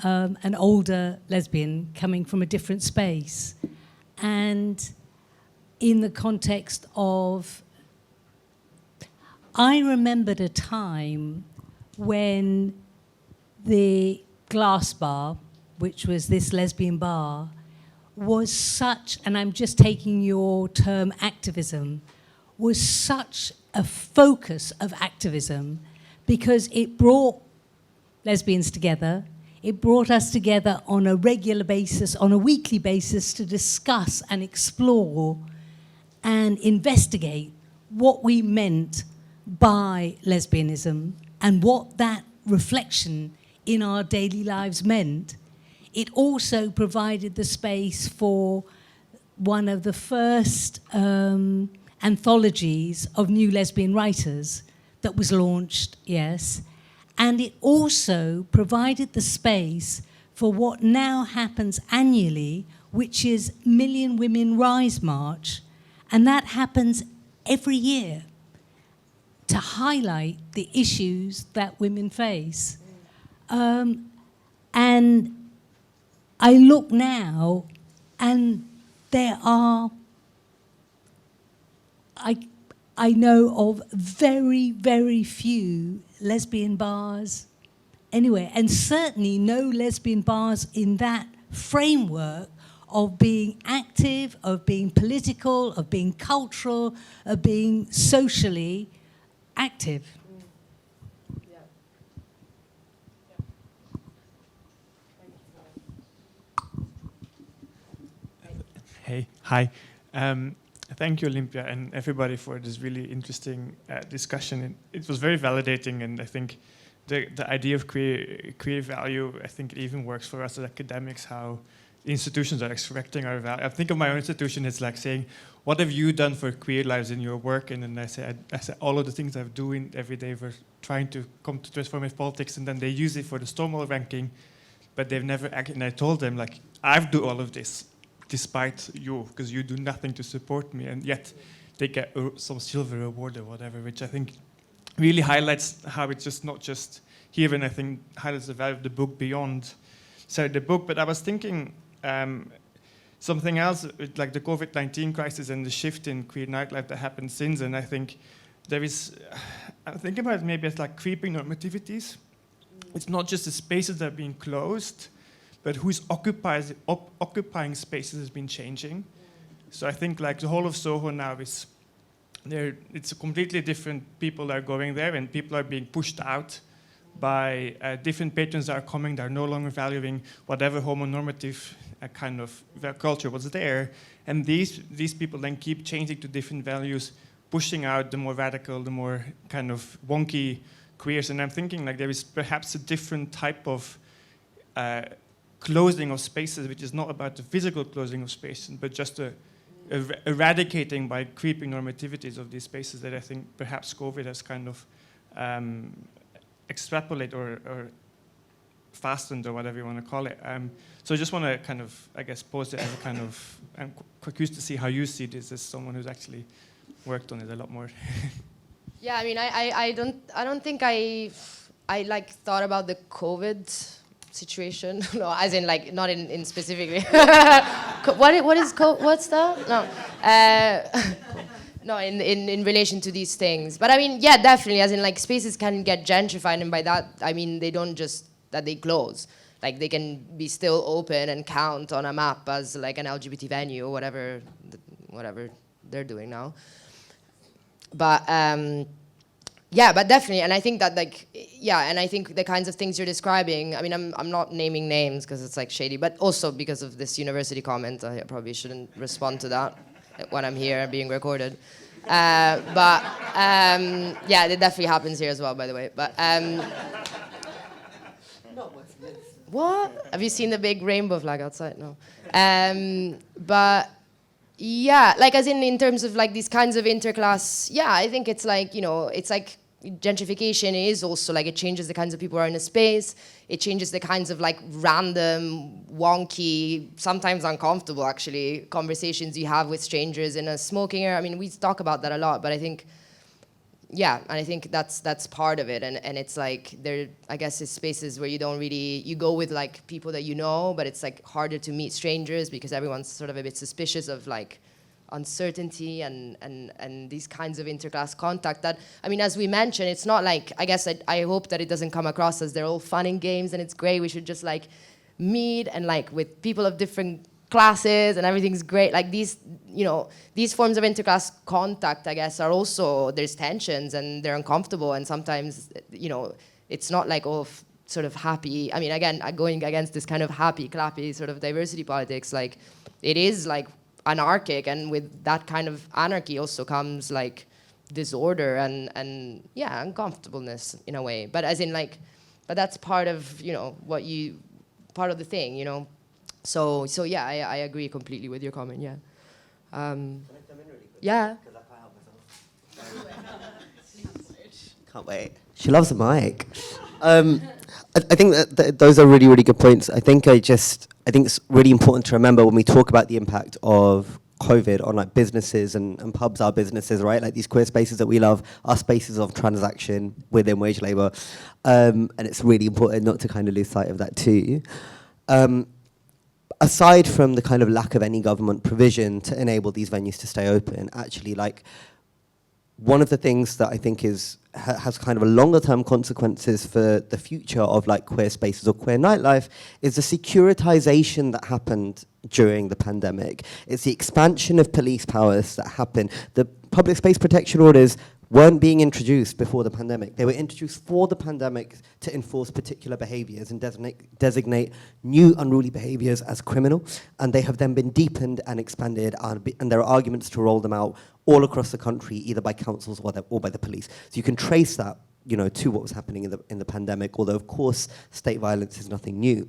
an older lesbian coming from a different space, and in the context of, I remembered a time when the Glass Bar, which was this lesbian bar, was such, and I'm just taking your term activism, was such a focus of activism, because it brought lesbians together. It brought us together on a regular basis, on a weekly basis, to discuss and explore and investigate what we meant by lesbianism and what that reflection in our daily lives meant. It also provided the space for one of the first anthologies of new lesbian writers that was launched, yes. And it also provided the space for what now happens annually, which is Million Women Rise March. And that happens every year to highlight the issues that women face. And I look now, and there are, I know of very, very few lesbian bars anywhere, and certainly no lesbian bars in that framework of being active, of being political, of being cultural, of being socially active. Hey, hi. Thank you, Olimpia, and everybody for this really interesting discussion. It was very validating, and I think the idea of queer value, I think it even works for us as academics, how institutions are extracting our value. I think of my own institution, it's like saying, what have you done for queer lives in your work? And then I say all of the things I'm doing every day for trying to come to transformative politics, and then they use it for the Stonewall ranking, but they've never acted. And I told them, like, I've done all of this despite you, because you do nothing to support me, and yet they get some silver award or whatever, which I think really highlights how it's just not just here, and I think highlights the value of the book beyond the book. But I was thinking something else, like the COVID-19 crisis and the shift in queer nightlife that happened since, and I think there is, I'm thinking about it maybe as like creeping normativities. It's not just the spaces that are being closed, but who's occupying spaces has been changing. So I think like the whole of Soho now is there. It's a completely different people that are going there, and people are being pushed out by different patrons that are coming. That are no longer valuing whatever homonormative kind of culture was there, and these people then keep changing to different values, pushing out the more radical, the more kind of wonky queers. And I'm thinking like there is perhaps a different type of closing of spaces, which is not about the physical closing of spaces, but just eradicating by creeping normativities of these spaces that I think perhaps COVID has kind of extrapolate or fastened, or whatever you want to call it. So I just want to kind of, I guess, pose it as a kind of, I'm curious to see how you see this as someone who's actually worked on it a lot more. Yeah, I mean, I don't think I like thought about the COVID situation. No, as in like not in specifically. What's that? No. No, in relation to these things. But I mean, yeah, definitely, as in like spaces can get gentrified, and by that, I mean, they don't just, that they close. Like they can be still open and count on a map as like an LGBT venue or whatever they're doing now. But yeah, but definitely, and I think that like, yeah, and I think the kinds of things you're describing, I mean, I'm not naming names because it's like shady, but also because of this university comment, I probably shouldn't respond to that when I'm here being recorded. But yeah, it definitely happens here as well, by the way. But what? Have you seen the big rainbow flag outside? No. But yeah, like as in terms of like these kinds of interclass, yeah, I think it's like, you know, it's like gentrification is also like it changes the kinds of people who are in a space. It changes the kinds of like random, wonky, sometimes uncomfortable actually, conversations you have with strangers in a smoking area. I mean, we talk about that a lot, but I think, yeah, and I think that's part of it. And it's like there, I guess, is spaces where you don't really, you go with like people that you know, but it's like harder to meet strangers because everyone's sort of a bit suspicious of like uncertainty and these kinds of interclass contact that, I mean, as we mentioned, it's not like, I guess I hope that it doesn't come across as they're all fun and games and it's great, we should just like meet and like with people of different classes and everything's great. Like these, you know, these forms of interclass contact, I guess, are also, there's tensions and they're uncomfortable and sometimes, you know, it's not like all sort of happy. I mean, again, going against this kind of happy, clappy sort of diversity politics, like it is like anarchic, and with that kind of anarchy also comes like disorder and yeah, uncomfortableness in a way. But as in like, but that's part of, you know, what you, part of the thing, you know. So yeah, I agree completely with your comment. Yeah. Can I come in really quick? Yeah. Because I can't help myself. Can't wait. She loves the mic. I think that those are really, really good points. I think it's really important to remember when we talk about the impact of COVID on like businesses and pubs are businesses, right? Like these queer spaces that we love are spaces of transaction within wage labour. And it's really important not to kind of lose sight of that too. Aside from the kind of lack of any government provision to enable these venues to stay open, actually like one of the things that I think has kind of a longer term consequences for the future of like queer spaces or queer nightlife is the securitization that happened during the pandemic. It's the expansion of police powers that happened. The public space protection orders weren't being introduced before the pandemic. They were introduced for the pandemic to enforce particular behaviors and designate new unruly behaviors as criminal. And they have then been deepened and expanded, and there are arguments to roll them out all across the country, either by councils or by the police. So you can trace that, you know, to what was happening in the pandemic, although of course state violence is nothing new.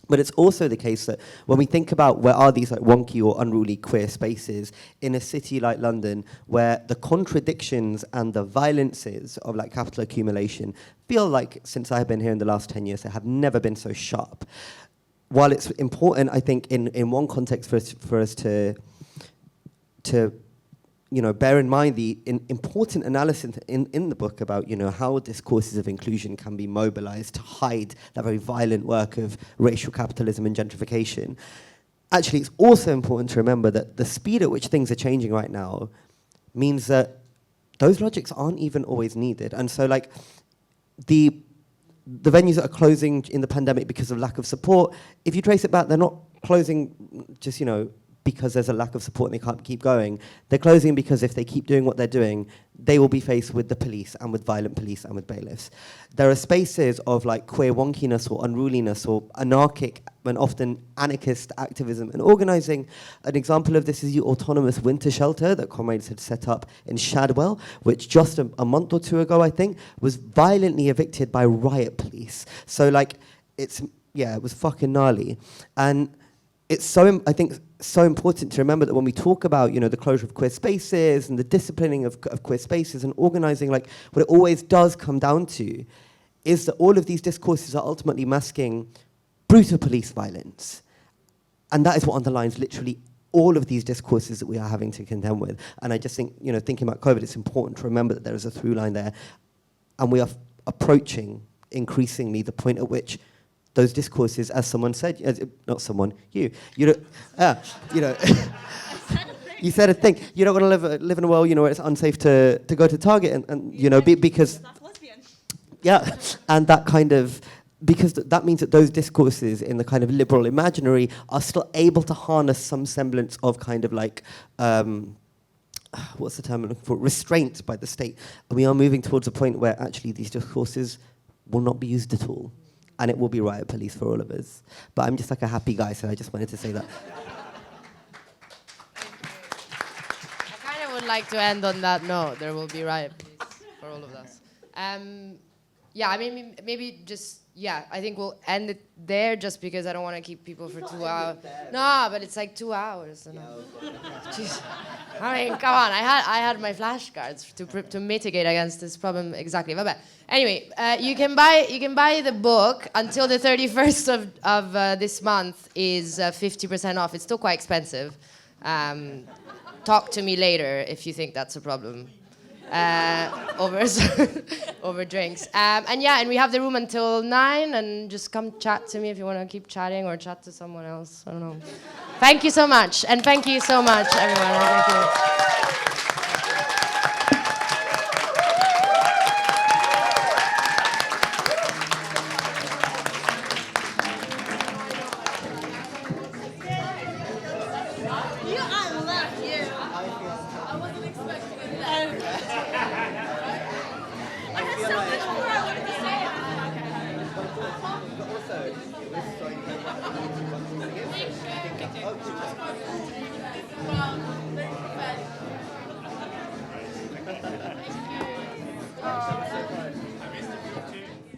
But it's also the case that when we think about where are these like wonky or unruly queer spaces in a city like London, where the contradictions and the violences of like capital accumulation feel like, since I've been here in the last 10 years, they have never been so sharp. While it's important, I think, in one context for us to bear in mind the important analysis in the book about, how discourses of inclusion can be mobilized to hide that very violent work of racial capitalism and gentrification. Actually, it's also important to remember that the speed at which things are changing right now means that those logics aren't even always needed. And so, like, the venues that are closing in the pandemic because of lack of support, if you trace it back, they're not closing just, because there's a lack of support and they can't keep going. They're closing because if they keep doing what they're doing, they will be faced with the police and with violent police and with bailiffs. There are spaces of like queer wonkiness or unruliness or anarchic and often anarchist activism and organizing. An example of this is the autonomous winter shelter that comrades had set up in Shadwell, which just a month or two ago, I think, was violently evicted by riot police. So like, it was fucking gnarly. And it's so, I think, so important to remember that when we talk about, the closure of queer spaces and the disciplining of queer spaces and organizing, like, what it always does come down to is that all of these discourses are ultimately masking brutal police violence. And that is what underlines literally all of these discourses that we are having to contend with. And I just think, thinking about COVID, it's important to remember that there is a through line there. And we are approaching increasingly the point at which those discourses, as someone said, not someone, you you said a thing. You don't want to live in a world, where it's unsafe to go to Target and because and that kind of, because that means that those discourses in the kind of liberal imaginary are still able to harness some semblance of kind of like what's the term I'm looking for? Restraint by the state. And we are moving towards a point where actually these discourses will not be used at all. And it will be riot police for all of us. But I'm just like a happy guy, so I just wanted to say that. I kind of would like to end on that note. There will be riot police for all of us. Maybe just, I think we'll end it there just because I don't want to keep people for 2 hours. No, but it's like 2 hours. Jeez. I mean, come on. I had my flashcards to mitigate against this problem exactly. But anyway, you can buy the book until the 31st of this month is 50% off. It's still quite expensive. Talk to me later if you think that's a problem. Over drinks. And we have the room until 9, and just come chat to me if you want to keep chatting or chat to someone else. I don't know. Thank you so much. And thank you so much, everyone. Thank you.